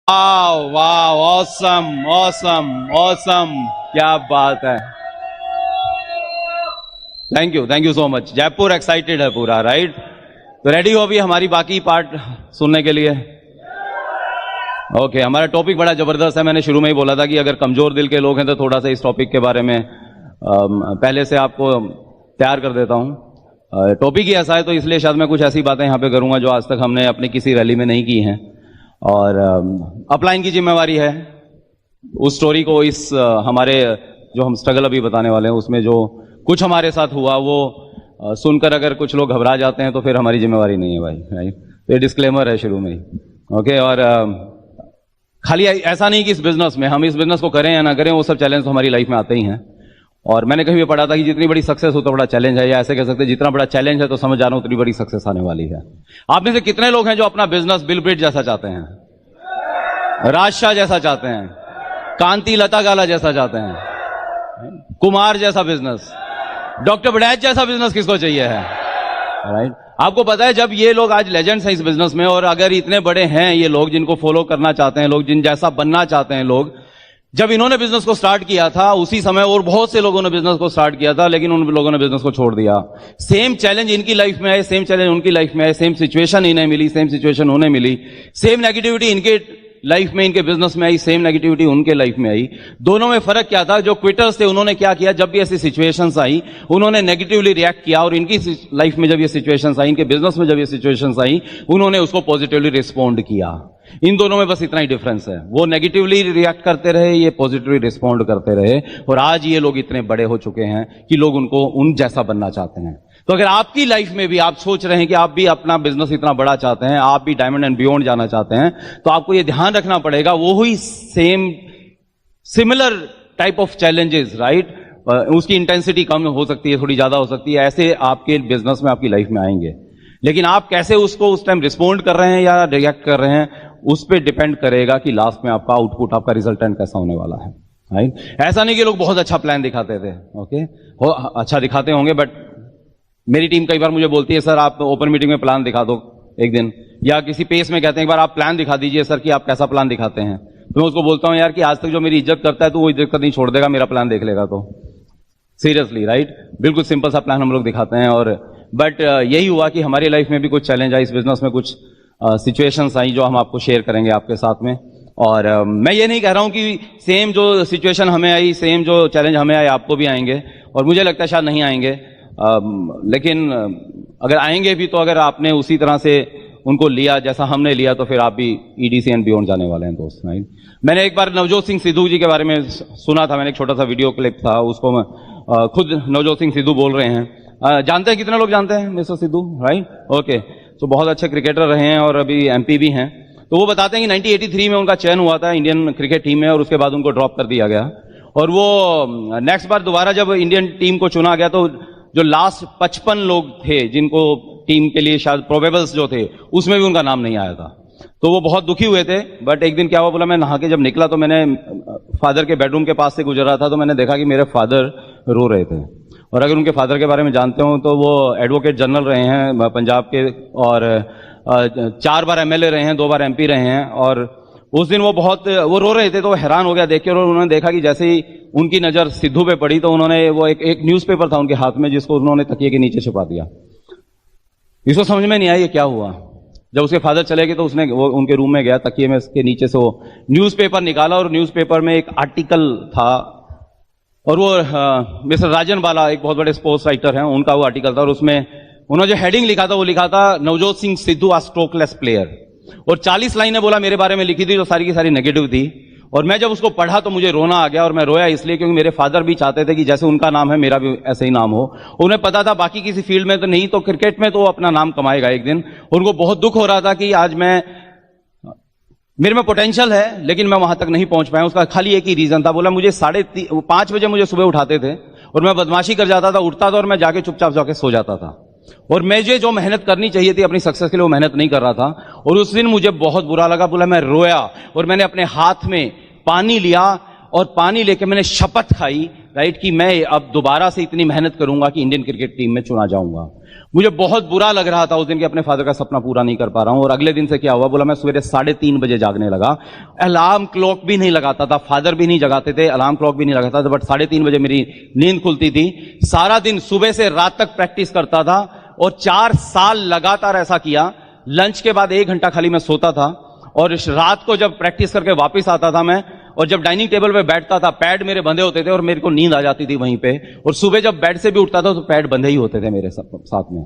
वाह, awesome awesome awesome, क्या बात है। Thank you so much. Jaipur excited है पूरा, राइट? तो रेडी हो अभी हमारी बाकी पार्ट सुनने के लिए? ओके, हमारा टॉपिक बड़ा जबरदस्त है। मैंने शुरू में ही बोला था कि अगर कमजोर दिल के लोग हैं तो थोड़ा सा इस टॉपिक के बारे में पहले से आपको तैयार कर देता हूं। टॉपिक ही ऐसा है तो इसलिए शायद मैं कुछ ऐसी बातें यहां पे करूंगा जो आज तक हमने अपनी किसी रैली में नहीं की हैं, और अपलाइन की जिम्मेवारी है उस स्टोरी को, इस हमारे जो हम स्ट्रगल अभी बताने वाले हैं उसमें जो कुछ हमारे साथ हुआ वो सुनकर अगर कुछ लोग घबरा जाते हैं तो फिर हमारी जिम्मेवारी नहीं है भाई, राइट? तो ये डिस्क्लेमर है शुरू में ही, ओके। और खाली ऐसा नहीं कि इस बिजनेस में, हम इस बिजनेस को करें या ना करें, वो सब चैलेंज तो हमारी लाइफ में आते ही हैं। और मैंने कहीं भी पढ़ा था कि जितनी बड़ी सक्सेस हो तो बड़ा चैलेंज है, या ऐसे कह सकते हैं जितना बड़ा चैलेंज है तो समझ जाना उतनी बड़ी सक्सेस आने वाली है। आप में से कितने लोग हैं जो अपना बिजनेस बिल गेट्स जैसा चाहते हैं, राजशाह जैसा चाहते हैं, कांति लता गाला जैसा चाहते हैं, कुमार जैसा बिजनेस, डॉक्टर बड़ैच जैसा बिजनेस किसको चाहिए है, राइट? आपको पता है जब ये लोग आज लेजेंड्स हैं इस बिजनेस में, और अगर इतने बड़े हैं ये लोग जिनको फॉलो करना चाहते हैं लोग, जिन जैसा बनना चाहते हैं लोग, जब इन्होंने बिजनेस को स्टार्ट किया था उसी समय और बहुत से लोगों ने बिजनेस को स्टार्ट किया था, लेकिन उन लोगों ने बिजनेस को छोड़ दिया। सेम चैलेंज इनकी लाइफ में आए, सेम चैलेंज उनकी लाइफ में आए, सेम सिचुएशन इन्हें मिली, सेम सिचुएशन उन्हें मिली, सेम नेगेटिविटी इनके लाइफ में, इनके बिजनेस में आई, सेम नेगेटिविटी उनके लाइफ में आई। दोनों में फर्क क्या था? जो क्विटर्स थे उन्होंने क्या किया, जब भी ऐसी सिचुएशंस आई उन्होंने नेगेटिवली रिएक्ट किया, और इनकी लाइफ में जब ये सिचुएशंस आई, इनके बिजनेस में जब ये सिचुएशंस आई, उन्होंने उसको पॉजिटिवली रिस्पॉन्ड किया। इन दोनों में बस इतना ही डिफरेंस है, वो नेगेटिवली रिएक्ट करते रहे, ये पॉजिटिवली रिस्पॉन्ड करते रहे, और आज ये लोग इतने बड़े हो चुके हैं कि लोग उनको उन जैसा बनना चाहते हैं। तो अगर आपकी लाइफ में भी आप सोच रहे हैं कि आप भी अपना बिजनेस इतना बड़ा चाहते हैं, आप भी डायमंड एंड बियॉन्ड जाना चाहते हैं, तो आपको ये ध्यान रखना पड़ेगा वो ही similar type of challenges, right? उसकी इंटेंसिटी कम हो सकती है, थोड़ी ज्यादा हो सकती है, ऐसे आपके बिजनेस में आपकी लाइफ में आएंगे, लेकिन आप कैसे उसको उस टाइम रिस्पॉन्ड कर रहे हैं या रिएक्ट कर रहे हैं, उस पर डिपेंड करेगा कि लास्ट में आपका आउटपुट, आपका रिजल्टेंट कैसा होने वाला है, राइट? ऐसा नहीं कि लोग बहुत अच्छा प्लान दिखाते थे, ओके, अच्छा दिखाते होंगे, बट मेरी टीम कई बार मुझे बोलती है सर आप ओपन मीटिंग में प्लान दिखा दो एक दिन, या किसी पेस में कहते हैं एक बार आप प्लान दिखा दीजिए सर कि आप कैसा प्लान दिखाते हैं। तो मैं उसको बोलता हूं यार कि आज तक जो मेरी इज्जत करता है तो वो इज्जत करनी छोड़ देगा, मेरा प्लान देख लेगा तो। Seriously, right? बिल्कुल सिंपल सा प्लान हम लोग दिखाते हैं। और बट यही हुआ कि हमारी लाइफ में भी कुछ चैलेंज आई, इस बिजनेस में कुछ सिचुएशंस आई जो हम आपको शेयर करेंगे आपके साथ में। और मैं ये नहीं कह रहा हूं कि सेम जो सिचुएशन हमें आई, सेम जो चैलेंज हमें आए आपको भी आएंगे, और मुझे लगता है शायद नहीं आएंगे, लेकिन अगर आएंगे भी तो अगर आपने उसी तरह से उनको लिया जैसा हमने लिया तो फिर आप भी ईडीसी एंड बियॉन्ड जाने वाले हैं दोस्त, राइट? मैंने एक बार नवजोत सिंह सिद्धू जी के बारे में सुना था, मैंने एक छोटा सा वीडियो क्लिप था, उसको मैं खुद नवजोत सिंह सिद्धू बोल रहे हैं। जानते हैं, कितने लोग जानते हैं मिस्टर सिद्धू, राइट? ओके, तो बहुत अच्छे क्रिकेटर रहे हैं और अभी एमपी भी हैं। तो वो बताते हैं कि 1983 में उनका चयन हुआ था इंडियन क्रिकेट टीम में, और उसके बाद उनको ड्रॉप कर दिया गया, और वो नेक्स्ट बार दोबारा जब इंडियन टीम को चुना गया तो जो लास्ट 55 लोग थे जिनको टीम के लिए शायद प्रोबेबल्स जो थे उसमें भी उनका नाम नहीं आया था। तो वो बहुत दुखी हुए थे। बट एक दिन क्या हुआ, बोला मैं नहा के जब निकला तो मैंने फादर के बेडरूम के पास से गुजर रहा था, तो मैंने देखा कि मेरे फादर रो रहे थे। और अगर उनके फादर के बारे में जानते हो तो वो एडवोकेट जनरल रहे हैं पंजाब के, और 4 बार एमएलए रहे हैं, 2 बार एमपी रहे हैं। और उस दिन वो रो रहे थे, तो हैरान हो गया देख के, और उन्होंने देखा कि जैसे ही उनकी नजर सिद्धू पे पड़ी तो उन्होंने वो एक न्यूज़पेपर था उनके हाथ में जिसको उन्होंने तकिए के नीचे छुपा दिया। इसको समझ में नहीं आया ये क्या हुआ। जब उसके फादर चले गए तो उसने वो उनके रूम में गया, तकिए में उसके नीचे से वो न्यूज़पेपर निकाला, और न्यूज़पेपर में एक आर्टिकल था, और वो मिस्टर राजन बाला एक बहुत बड़े स्पोर्ट्स राइटर हैं, उनका वो आर्टिकल था, और उसमें उन्होंने जो हेडिंग लिखा था वो लिखा था नवजोत सिंह सिद्धू आ स्ट्रोकलेस प्लेयर, और 40 लाइनें बोला मेरे बारे में लिखी थी जो सारी की सारी नेगेटिव थी। और मैं जब उसको पढ़ा तो मुझे रोना आ गया, और मैं रोया इसलिए क्योंकि मेरे फादर भी चाहते थे कि जैसे उनका नाम है मेरा भी ऐसे ही नाम हो। उन्हें पता था बाकी किसी फील्ड में तो नहीं, तो क्रिकेट में तो वो अपना नाम कमाएगा एक दिन। उनको बहुत दुख हो रहा था कि आज मेरे में पोटेंशियल है लेकिन मैं वहां तक नहीं पहुंच पाया। उसका खाली एक ही रीजन था, बोला मुझे 5:30 बजे मुझे सुबह उठाते थे और मैं बदमाशी कर जाता था, उठता था और मैं जाके चुपचाप जाके सो जाता था, और मुझे जो मेहनत करनी चाहिए थी अपनी सक्सेस के लिए वो मेहनत नहीं कर रहा था। और उस दिन मुझे बहुत बुरा लगा, बोला मैं रोया, और मैंने अपने हाथ में पानी लिया और पानी लेके मैंने शपथ खाई, राइट, कि मैं अब दोबारा से इतनी मेहनत करूंगा कि इंडियन क्रिकेट टीम में चुना जाऊंगा। मुझे बहुत बुरा लग रहा था उस दिन कि अपने फादर का सपना पूरा नहीं कर पा रहा हूं। और अगले दिन से क्या हुआ, बोला मैं सवेरे 3:30 बजे जागने लगा। अलार्म क्लॉक भी नहीं लगाता था, फादर भी नहीं जगाते थे, अलार्म क्लॉक भी नहीं लगाता था, बट 3:30 बजे मेरी नींद खुलती थी। सारा दिन सुबह से रात तक प्रैक्टिस करता था और 4 साल लगातार ऐसा किया। लंच के बाद 1 घंटा खाली मैं सोता था और रात को जब प्रैक्टिस करके वापस आता था मैं, और जब डाइनिंग टेबल पे बैठता था पैड मेरे बंधे होते थे और मेरे को नींद आ जाती थी वहीं पे। और सुबह जब बेड से भी उठता था तो पैड बंधे ही होते थे मेरे साथ में।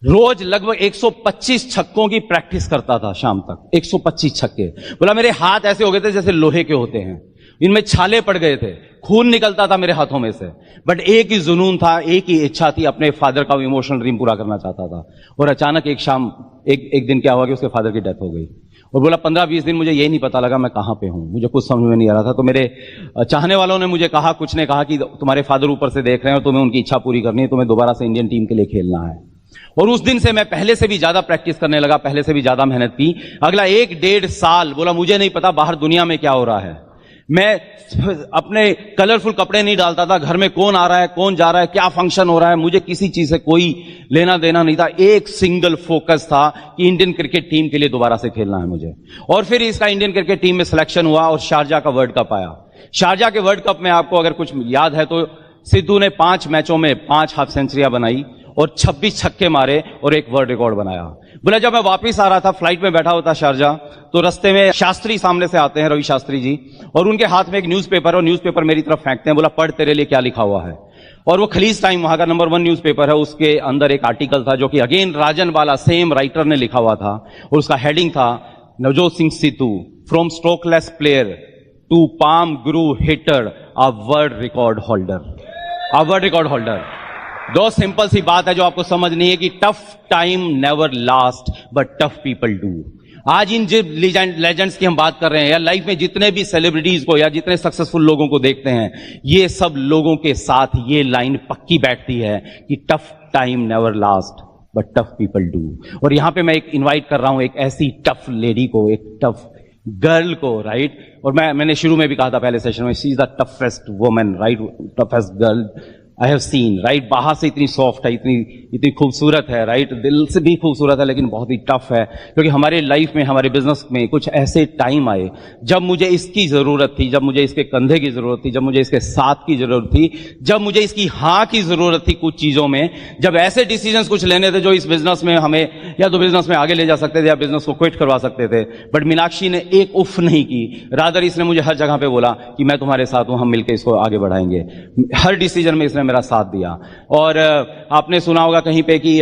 रोज लगभग 125 छक्कों की प्रैक्टिस करता था शाम तक, 125 छक्के। बोला मेरे हाथ ऐसे हो गए थे जैसे लोहे के होते हैं, इनमें छाले पड़ गए थे, खून निकलता था मेरे हाथों में से। बट एक ही जुनून था, एक ही इच्छा थी, अपने फादर का इमोशनल ड्रीम पूरा करना चाहता था। और अचानक एक दिन क्या हुआ कि उसके फादर की डेथ हो गई। और बोला 15-20 दिन मुझे ये नहीं पता लगा मैं कहां पे हूं, मुझे कुछ समझ में नहीं आ रहा था। तो मेरे चाहने वालों ने मुझे कहा, कुछ ने कहा कि तुम्हारे फादर ऊपर से देख रहे हैं और तुम्हें उनकी इच्छा पूरी करनी है, तुम्हें दोबारा से इंडियन टीम के लिए खेलना है। और उस दिन से मैं पहले से भी ज्यादा प्रैक्टिस करने लगा, पहले से भी ज्यादा मेहनत की। अगला 1-1.5 साल बोला मुझे नहीं पता बाहर दुनिया में क्या हो रहा है, मैं अपने कलरफुल कपड़े नहीं डालता था, घर में कौन आ रहा है कौन जा रहा है क्या फंक्शन हो रहा है, मुझे किसी चीज से कोई लेना देना नहीं था। एक सिंगल फोकस था कि इंडियन क्रिकेट टीम के लिए दोबारा से खेलना है मुझे। और फिर इसका इंडियन क्रिकेट टीम में सिलेक्शन हुआ और शारजा का वर्ल्ड कप आया। शारजा के वर्ल्ड कप में आपको अगर कुछ याद है तो सिद्धू ने 5 मैचों में 5 हाफ सेंचुरियां बनाई और 26 छक्के मारे और एक वर्ल्ड रिकॉर्ड बनाया। बोला जब मैं वापस आ रहा था, फ्लाइट में बैठा होता शारजा, तो रास्ते में शास्त्री सामने से आते हैं, रवि शास्त्री जी, और उनके हाथ में एक न्यूज़पेपर, और न्यूज़पेपर मेरी तरफ फेंकते हैं। बोला पढ़ तेरे लिए क्या लिखा हुआ है। और वो खलीज टाइम वहां का नंबर 1 न्यूज़पेपर है, उसके अंदर एक आर्टिकल था जो कि अगेन राजन वाला सेम राइटर ने लिखा हुआ था, और उसका हेडिंग था Navjot Singh Sidhu from strokeless player to palm tree hitter a world record holder. दो सिंपल सी बात है जो आपको समझनी है कि tough time never last but tough people do. आज इन जो लेजेंड्स की हम बात कर रहे हैं, या लाइफ में जितने भी सेलिब्रिटीज को या जितने सक्सेसफुल लोगों को देखते हैं, ये सब लोगों के साथ ये लाइन पक्की बैठती है कि tough time never last but tough people do. और यहां पे मैं एक इनवाइट कर रहा हूं एक ऐसी टफ लेडी को, एक टफ गर्ल को, राइट। और मैंने शुरू में भी कहा था पहले सेशन में, she is the toughest woman, right, toughest girl I have seen, right. बाहर से इतनी सॉफ्ट है, इतनी खूबसूरत है, राइट, दिल से भी खूबसूरत है, लेकिन बहुत ही टफ है। क्योंकि हमारे लाइफ में, हमारे बिजनेस में कुछ ऐसे टाइम आए जब मुझे इसकी जरूरत थी, जब मुझे इसके कंधे की जरूरत थी, जब मुझे इसके साथ की जरूरत थी, जब मुझे इसकी हाँ की जरूरत थी कुछ चीजों में, जब ऐसे डिसीजंस कुछ लेने थे जो इस बिजनेस में हमें या तो बिजनेस में आगे ले जा सकते थे या बिजनेस को क्विट करवा सकते थे। बट मीनाक्षी ने एक उफ नहीं की, रादर इसने मुझे हर जगह पे बोला कि मैं तुम्हारे साथ हूं, हम मिलकर इसको आगे बढ़ाएंगे। हर डिसीजन में इसने मेरा साथ दिया। और आपने सुना होगा कहीं पे कि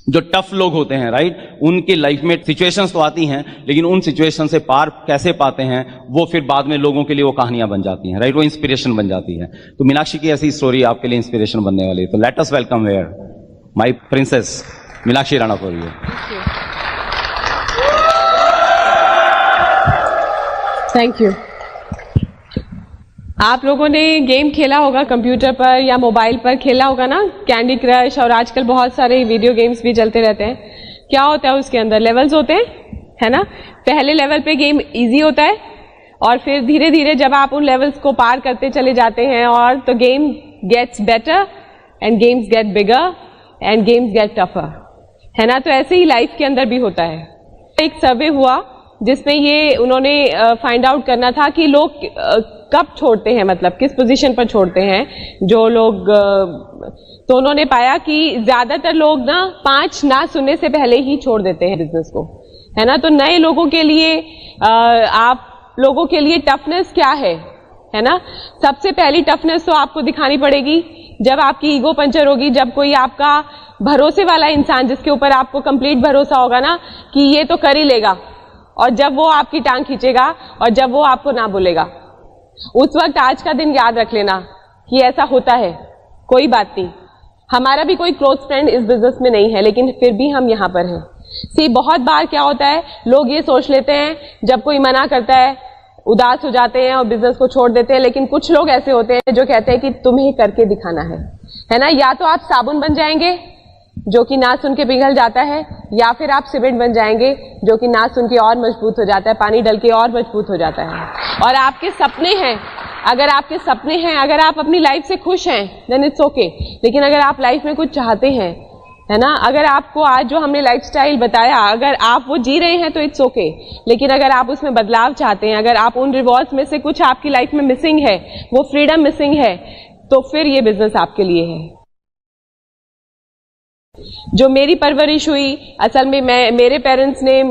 जो टफ लोग होते हैं, राइट, उनकी लाइफ में सिचुएशंस तो आती हैं, लेकिन उन सिचुएशन से पार कैसे पाते हैं वो फिर बाद में लोगों के लिए वो कहानियां बन जाती हैं, राइट, वो इंस्पिरेशन बन जाती है। तो मीनाक्षी की ऐसी स्टोरी आपके लिए इंस्पिरेशन बनने वाली है। तो let us welcome here my princess Meenakshi Rana for you. Thank you. आप लोगों ने गेम खेला होगा कंप्यूटर पर या मोबाइल पर, खेला होगा ना, कैंडी क्रश, और आजकल बहुत सारे वीडियो गेम्स भी चलते रहते हैं। क्या होता है उसके अंदर, लेवल्स होते हैं, है ना। पहले लेवल पे गेम इजी होता है और फिर धीरे धीरे जब आप उन लेवल्स को पार करते चले जाते हैं और तो game gets better and games get bigger and games get tougher, है ना। तो ऐसे ही लाइफ के अंदर भी होता है। एक सर्वे हुआ जिसमें ये उन्होंने फाइंड आउट करना था कि लोग कब छोड़ते हैं, मतलब किस पोजीशन पर छोड़ते हैं जो लोग। तो उन्होंने पाया कि ज्यादातर लोग ना 5 ना सुनने से पहले ही छोड़ देते हैं बिजनेस को, है ना। तो नए लोगों के लिए आप लोगों के लिए टफनेस क्या है ना। सबसे पहली टफनेस तो आपको दिखानी पड़ेगी जब आपकी ईगो पंचर होगी, जब कोई आपका भरोसे वाला इंसान जिसके ऊपर आपको कंप्लीट भरोसा होगा ना कि ये तो कर ही लेगा, और जब वो आपकी टांग खींचेगा और जब वो आपको ना बोलेगा, उस वक्त आज का दिन याद रख लेना कि ऐसा होता है। कोई बात नहीं, हमारा भी कोई क्लोज फ्रेंड इस बिजनेस में नहीं है, लेकिन फिर भी हम यहां पर हैं। सी बहुत बार क्या होता है, लोग ये सोच लेते हैं जब कोई मना करता है उदास हो जाते हैं और बिजनेस को छोड़ देते हैं। लेकिन कुछ लोग ऐसे होते हैं जो कहते हैं कि तुम्हें करके दिखाना है ना। या तो आप साबुन बन जाएंगे जो कि ना सुन के पिघल जाता है, या फिर आप सीमेंट बन जाएंगे जो कि ना सुन के और मजबूत हो जाता है, पानी डल के और मजबूत हो जाता है। और आपके सपने हैं, अगर आपके सपने हैं, अगर आप अपनी लाइफ से खुश हैं, देन इट्स ओके। लेकिन अगर आप लाइफ में कुछ चाहते हैं, है ना, अगर आपको आज जो हमने लाइफस्टाइल बताया, अगर आप वो जी रहे हैं तो इट्स ओके। लेकिन अगर आप उसमें बदलाव चाहते हैं, अगर आप उन रिवॉर्ड्स में से कुछ आपकी लाइफ में मिसिंग है, वो फ्रीडम मिसिंग है, तो फिर ये बिजनेस आपके लिए है। जो मेरी परवरिश हुई, असल में मेरे पेरेंट्स ने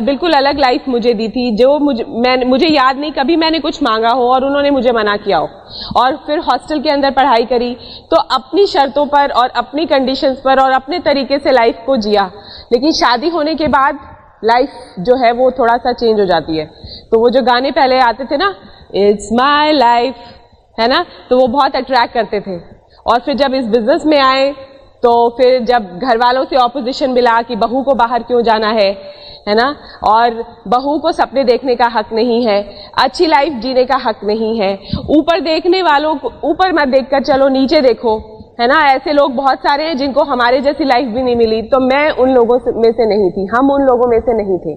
बिल्कुल अलग लाइफ मुझे दी थी, जो मुझे याद नहीं कभी मैंने कुछ मांगा हो और उन्होंने मुझे मना किया हो। और फिर हॉस्टल के अंदर पढ़ाई करी, तो अपनी शर्तों पर और अपनी कंडीशंस पर और अपने तरीके से लाइफ को जिया। लेकिन शादी होने के बाद लाइफ जो है वो थोड़ा सा चेंज हो जाती है। तो वो जो गाने पहले आते थे ना, इट्स माई लाइफ, है ना, तो वो बहुत अट्रैक्ट करते थे। और फिर जब इस बिजनेस में आए, तो फिर जब घर वालों से ऑपोजिशन मिला कि बहू को बाहर क्यों जाना है ना, और बहू को सपने देखने का हक नहीं है, अच्छी लाइफ जीने का हक नहीं है, ऊपर देखने वालों को ऊपर मत देखकर चलो नीचे देखो, है ना, ऐसे लोग बहुत सारे हैं जिनको हमारे जैसी लाइफ भी नहीं मिली। तो मैं उन लोगों में से नहीं थी, हम उन लोगों में से नहीं थे।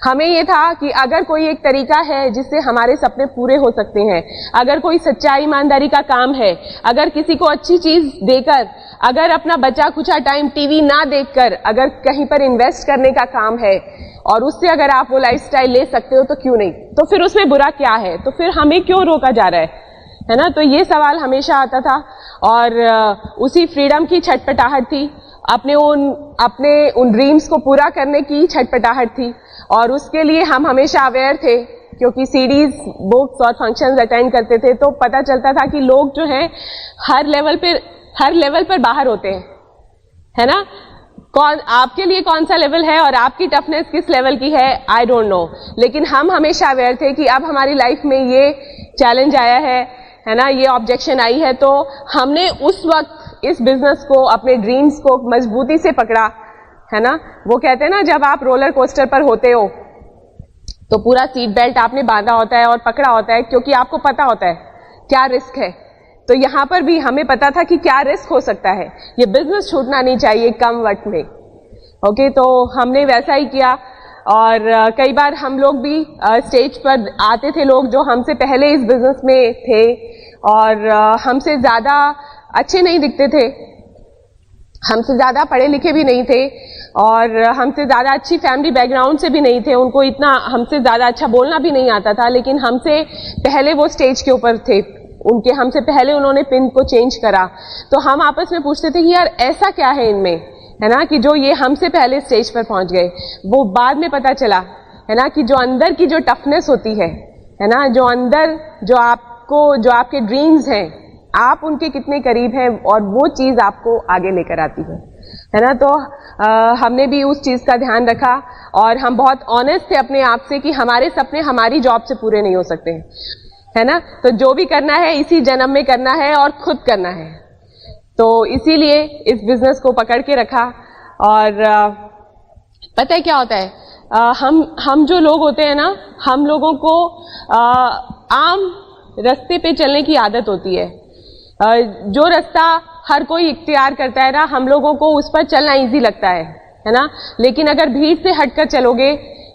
हमें ये था कि अगर कोई एक तरीका है जिससे हमारे सपने पूरे हो सकते हैं, अगर कोई सच्चाई ईमानदारी का काम है, अगर किसी को अच्छी चीज देकर, अगर अपना बचा खुचा टाइम टीवी ना देखकर अगर कहीं पर इन्वेस्ट करने का काम है, और उससे अगर आप वो लाइफस्टाइल ले सकते हो, तो क्यों नहीं, तो फिर उसमें बुरा क्या है, तो फिर हमें क्यों रोका जा रहा है ना। तो ये सवाल हमेशा आता था, और उसी फ्रीडम की छटपटाहट थी, अपने उन ड्रीम्स को पूरा करने की छटपटाहट थी। और उसके लिए हम हमेशा अवेयर थे, क्योंकि सीडीज, बुक्स और फंक्शंस अटेंड करते थे, तो पता चलता था कि लोग जो हैं हर लेवल पर बाहर होते हैं, है ना। आपके लिए कौन सा लेवल है और आपकी टफनेस किस लेवल की है, आई डोंट नो। लेकिन हम हमेशा अवेयर थे कि अब हमारी लाइफ में ये चैलेंज आया है ना, ये ऑब्जेक्शन आई है। तो हमने उस वक्त इस बिजनेस को, अपने ड्रीम्स को मजबूती से पकड़ा, है ना। वो कहते हैं ना, जब आप रोलर कोस्टर पर होते हो तो पूरा सीट बेल्ट आपने बांधा होता है और पकड़ा होता है, क्योंकि आपको पता होता है क्या रिस्क है। तो यहां पर भी हमें पता था कि क्या रिस्क हो सकता है, ये बिजनेस छूटना नहीं चाहिए कम वक्त में। ओके, तो हमने वैसा ही किया। और कई बार हम लोग भी स्टेज पर आते थे, लोग जो हमसे पहले इस बिजनेस में थे और हमसे ज्यादा अच्छे नहीं दिखते थे, हमसे ज्यादा पढ़े लिखे भी नहीं थे, और हमसे ज्यादा अच्छी फैमिली बैकग्राउंड से भी नहीं थे, उनको इतना हमसे ज्यादा अच्छा बोलना भी नहीं आता था। लेकिन हमसे पहले वो स्टेज के ऊपर थे, हमसे पहले उन्होंने पिन को चेंज करा। तो हम आपस में पूछते थे कि यार ऐसा क्या है इनमें, है ना, कि जो ये हमसे पहले स्टेज पर पहुंच गए। वो बाद में पता चला, है ना, कि जो अंदर की जो टफनेस होती है ना, जो अंदर जो आपके ड्रीम्स हैं, आप उनके कितने करीब हैं, और वो चीज आपको आगे लेकर आती है ना। तो हमने भी उस चीज का ध्यान रखा, और हम बहुत ऑनेस्ट थे अपने आप से कि हमारे सपने हमारी जॉब से पूरे नहीं हो सकते हैं, है ना। तो जो भी करना है इसी जन्म में करना है और खुद करना है। तो इसीलिए इस बिजनेस को पकड़ के रखा। और पता है क्या होता है, हम जो लोग होते हैं ना, हम लोगों को आम रास्ते पे चलने की आदत होती है। जो रास्ता हर कोई इख्तियार करता है ना, हम लोगों को उस पर चलना इजी लगता है ना। लेकिन अगर भीड़ से हटकर चलोगे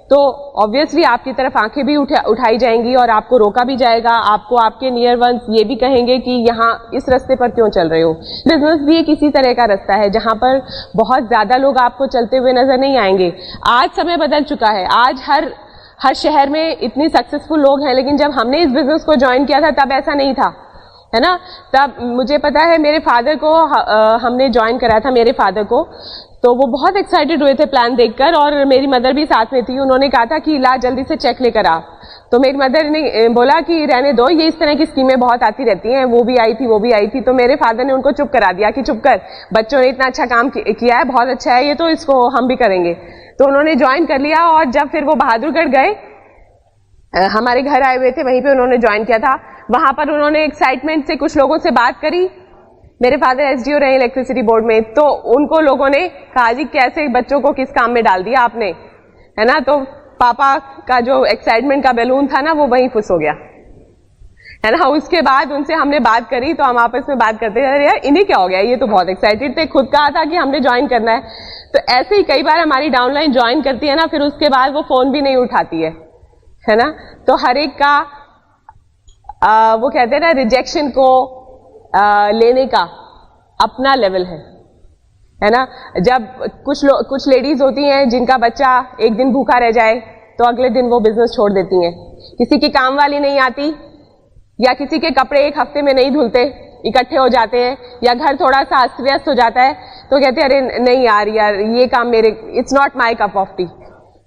तो ऑब्वियसली आपकी तरफ आंखें भी उठाई जाएंगी और आपको रोका भी जाएगा। आपको आपके नियर वंस ये भी कहेंगे कि यहाँ इस रास्ते पर क्यों चल रहे हो। बिजनेस भी एक इसी तरह का रास्ता है जहां पर बहुत ज्यादा लोग आपको चलते हुए नजर नहीं आएंगे। आज समय बदल चुका है, आज हर शहर में इतनी सक्सेसफुल लोग हैं, लेकिन जब हमने इस बिजनेस को ज्वाइन किया था तब ऐसा नहीं था, है ना। तब मुझे पता है मेरे फादर को हमने ज्वाइन कराया था, मेरे फादर को, तो वो बहुत एक्साइटेड हुए थे प्लान देखकर, और मेरी मदर भी साथ में थी। उन्होंने कहा था कि ला जल्दी से चेक लेकर आ। तो मेरी मदर ने बोला कि रहने दो, ये इस तरह की स्कीमें बहुत आती रहती हैं, वो भी आई थी। तो मेरे फादर ने उनको चुप करा दिया कि चुप कर, बच्चों ने इतना अच्छा काम किया है, बहुत अच्छा है ये, तो इसको हम भी करेंगे। तो उन्होंने ज्वाइन कर लिया, और जब फिर वो बहादुरगढ़ गए, हमारे घर आए हुए थे, वहीं पे उन्होंने ज्वाइन किया था। वहां पर उन्होंने एक्साइटमेंट से कुछ लोगों से बात करी। मेरे फादर एसडीओ रहे इलेक्ट्रिसिटी बोर्ड में, तो उनको लोगों ने कहा जी कैसे बच्चों को किस काम में डाल दिया आपने, है ना। तो पापा का जो एक्साइटमेंट का बैलून था ना, वो वहीं फुस हो गया, है ना। उसके बाद उनसे हमने बात करी तो हम आपस में बात करते हैं, यार इन्हें क्या हो गया, ये तो बहुत एक्साइटेड थे, खुद कहा था कि हमने ज्वाइन करना है। तो ऐसे ही कई बार हमारी डाउनलाइन ज्वाइन करती है ना, फिर उसके बाद वो फोन भी नहीं उठाती है ना। तो हर एक का वो कहते हैं ना, रिजेक्शन को लेने का अपना लेवल है ना। जब कुछ लेडीज होती हैं जिनका बच्चा एक दिन भूखा रह जाए तो अगले दिन वो बिजनेस छोड़ देती हैं। किसी की काम वाली नहीं आती, या किसी के कपड़े एक हफ्ते में नहीं धुलते, इकट्ठे हो जाते हैं, या घर थोड़ा सा अस्त व्यस्त हो जाता है तो कहते हैं अरे नहीं यार ये काम मेरे, it's not my cup of T,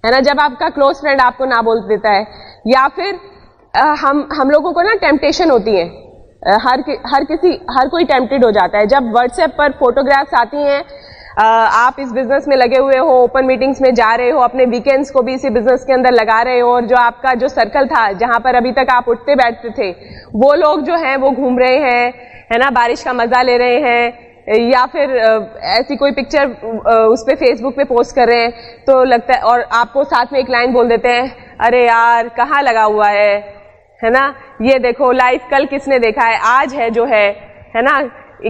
है ना। जब आपका क्लोज फ्रेंड आपको ना बोल देता है, या फिर हम लोगों को ना टेम्पटेशन होती है, हर कोई टेम्पटेड हो जाता है। जब व्हाट्सएप पर फोटोग्राफ्स आती हैं, आप इस बिजनेस में लगे हुए हो, ओपन मीटिंग्स में जा रहे हो, अपने वीकेंड्स को भी इसी बिजनेस के अंदर लगा रहे हो, और जो आपका जो सर्कल था जहां पर अभी तक आप उठते बैठते थे, वो लोग जो हैं वो घूम रहे हैं, है ना, बारिश का मजा ले रहे हैं, या फिर ऐसी कोई पिक्चर उस पे फेसबुक पे पोस्ट कर रहे हैं, तो लगता है, और आपको साथ में एक लाइन बोल देते हैं, अरे यार कहाँ लगा हुआ है ना, ये देखो लाइफ कल किसने देखा है, आज है जो है ना,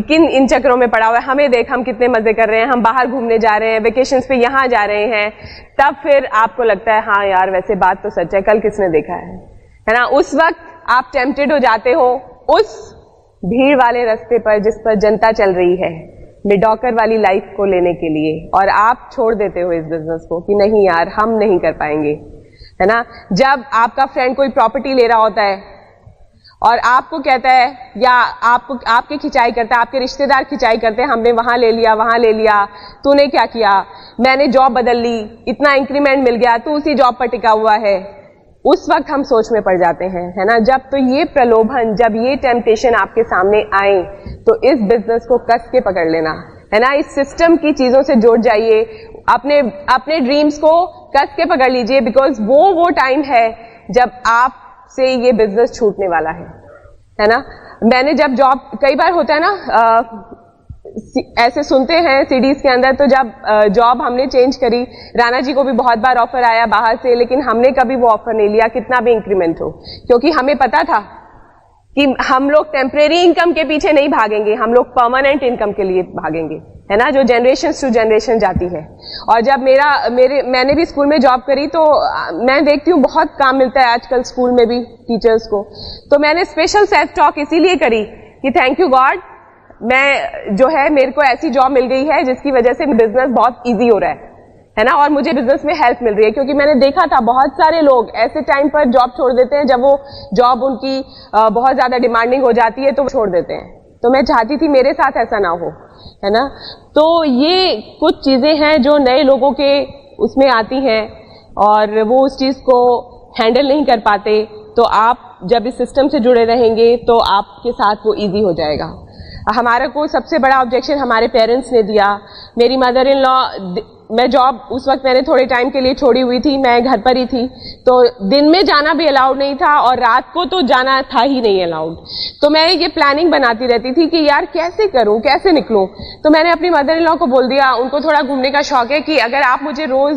किन इन चक्रों में पड़ा हुआ है, हमें देख हम कितने मजे कर रहे हैं, हम बाहर घूमने जा रहे हैं, वेकेशंस पे यहाँ जा रहे हैं। तब फिर आपको लगता है हाँ यार वैसे बात तो सच है, कल किसने देखा है ना। उस वक्त आप टेम्पटेड हो जाते हो उस भीड़ वाले रास्ते पर जिस पर जनता चल रही है, मिडॉकर वाली लाइफ को लेने के लिए, और आप छोड़ देते हो इस बिजनेस को कि नहीं यार हम नहीं कर पाएंगे, है ना। जब आपका फ्रेंड कोई प्रॉपर्टी ले रहा होता है और आपको कहता है, या आपकी खिंचाई करता है, आपके रिश्तेदार खिंचाई करते हैं, हमने वहां ले लिया, तूने क्या किया, मैंने जॉब बदल ली, इतना इंक्रीमेंट मिल गया, तू उसी जॉब पर टिका हुआ है, उस वक्त हम सोच में पड़ जाते हैं, है ना। जब तो ये प्रलोभन, जब ये टेम्पटेशन आपके सामने आए तो इस बिजनेस को कस के पकड़ लेना, है ना। इस सिस्टम की चीजों से जुड़ जाइए, अपने ड्रीम्स को कस के पकड़ लीजिए, बिकॉज वो टाइम है जब आप से ये बिजनेस छूटने वाला है ना। मैंने जब जॉब, कई बार होता है ना, ऐसे सुनते हैं सीडीज के अंदर, तो जब जॉब हमने चेंज करी, राणा जी को भी बहुत बार ऑफर आया बाहर से, लेकिन हमने कभी वो ऑफर नहीं लिया, कितना भी इंक्रीमेंट हो, क्योंकि हमें पता था कि हम लोग टेम्परेरी इनकम के पीछे नहीं भागेंगे, हम लोग परमानेंट इनकम के लिए भागेंगे, है ना, जो जनरेशन टू जनरेशन जाती है। और जब मैंने भी स्कूल में जॉब करी, तो मैं देखती हूँ बहुत काम मिलता है आजकल स्कूल में भी टीचर्स को, तो मैंने स्पेशल सेल्फ टॉक इसीलिए करी कि थैंक यू गॉड, मैं जो है मेरे को ऐसी जॉब मिल गई है जिसकी वजह से बिजनेस बहुत ईजी हो रहा है ना, और मुझे बिजनेस में हेल्प मिल रही है। क्योंकि मैंने देखा था बहुत सारे लोग ऐसे टाइम पर जॉब छोड़ देते हैं जब वो जॉब उनकी बहुत ज्यादा डिमांडिंग हो जाती है तो वो छोड़ देते हैं। तो मैं चाहती थी मेरे साथ ऐसा ना हो, है ना। तो ये कुछ चीजें हैं जो नए लोगों के उसमें आती हैं और वो उस चीज को हैंडल नहीं कर पाते, तो आप जब इस सिस्टम से जुड़े रहेंगे तो आपके साथ वो इजी हो जाएगा। हमारे को सबसे बड़ा ऑब्जेक्शन हमारे पेरेंट्स ने दिया। मेरी मदर इन लॉ, मैं जॉब उस वक्त मैंने थोड़े टाइम के लिए छोड़ी हुई थी, मैं घर पर ही थी, तो दिन में जाना भी अलाउड नहीं था और रात को तो जाना था ही नहीं अलाउड। तो मैं ये प्लानिंग बनाती रहती थी कि यार कैसे करूं, कैसे निकलूं। तो मैंने अपनी मदर इन लॉ को बोल दिया, उनको थोड़ा घूमने का शौक है, कि अगर आप मुझे रोज,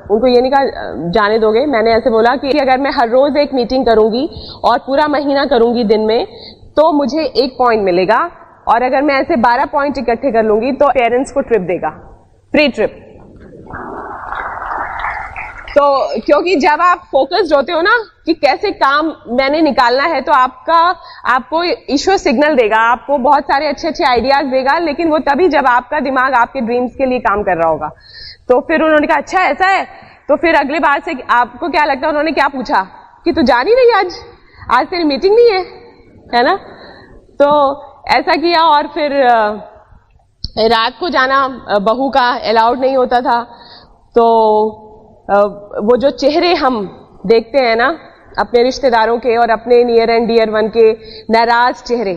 उनको ये नहीं कहा जाने दोगे, मैंने ऐसे बोला कि अगर मैं हर रोज एक मीटिंग करूंगी और पूरा महीना करूंगी दिन में, तो मुझे 1 पॉइंट मिलेगा, और अगर मैं ऐसे 12 पॉइंट इकट्ठे कर लूंगी तो पेरेंट्स को ट्रिप देगा, फ्री ट्रिप। तो क्योंकि जब आप फोकस्ड होते हो ना कि कैसे काम मैंने निकालना है, तो आपको ईश्वर सिग्नल देगा, आपको बहुत सारे अच्छे अच्छे आइडियाज देगा, लेकिन वो तभी जब आपका दिमाग आपके ड्रीम्स के लिए काम कर रहा होगा। तो फिर उन्होंने कहा अच्छा ऐसा है, तो फिर अगली बार से आपको क्या लगता है, उन्होंने क्या पूछा कि तू जा नहीं रही आज तेरी मीटिंग नहीं है ना। तो ऐसा किया, और फिर रात को जाना बहू का अलाउड नहीं होता था। तो वो जो चेहरे हम देखते हैं ना अपने रिश्तेदारों के और अपने नियर एंड डियर वन के नाराज चेहरे,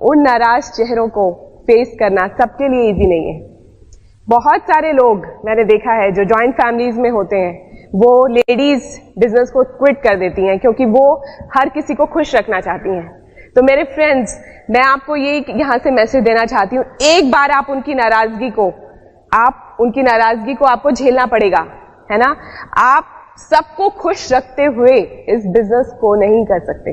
उन नाराज चेहरों को फेस करना सबके लिए इजी नहीं है। बहुत सारे लोग मैंने देखा है जो जॉइंट फैमिलीज में होते हैं, वो लेडीज बिजनेस को क्विट कर देती हैं क्योंकि वो हर किसी को खुश रखना चाहती हैं। तो मेरे फ्रेंड्स, मैं आपको ये यहां से मैसेज देना चाहती हूं, एक बार आप उनकी नाराजगी को आपको झेलना पड़ेगा, है ना। आप सबको खुश रखते हुए इस बिजनेस को नहीं कर सकते,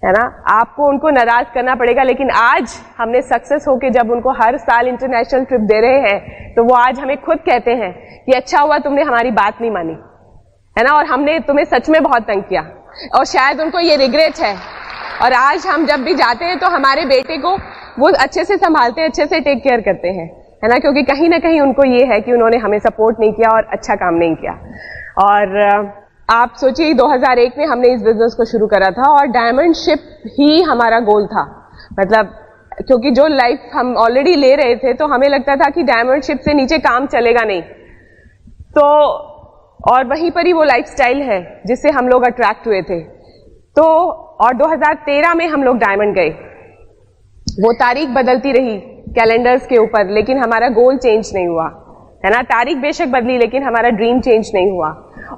है ना, आपको उनको नाराज करना पड़ेगा। लेकिन आज हमने सक्सेस होके जब उनको हर साल इंटरनेशनल ट्रिप दे रहे हैं, तो वो आज हमें खुद कहते हैं कि अच्छा हुआ तुमने हमारी बात नहीं मानी, है ना, और हमने तुम्हें सच में बहुत तंग किया, और शायद उनको ये रिग्रेट है। और आज हम जब भी जाते हैं तो हमारे बेटे को वो अच्छे से संभालते हैं, अच्छे से टेक केयर करते हैं, है ना, क्योंकि कहीं ना कहीं उनको ये है कि उन्होंने हमें सपोर्ट नहीं किया और अच्छा काम नहीं किया। और आप सोचिए 2001 में हमने इस बिजनेस को शुरू करा था और डायमंड शिप ही हमारा गोल था। मतलब क्योंकि जो लाइफ हम ऑलरेडी ले रहे थे तो हमें लगता था कि डायमंड शिप से नीचे काम चलेगा नहीं, तो और वहीं पर ही वो लाइफस्टाइल है जिससे हम लोग अट्रैक्ट हुए थे। तो और 2013 में हम लोग डायमंड गए। वो तारीख बदलती रही कैलेंडर्स के ऊपर, लेकिन हमारा गोल चेंज नहीं हुआ, है ना। तारीख बेशक बदली लेकिन हमारा ड्रीम चेंज नहीं हुआ।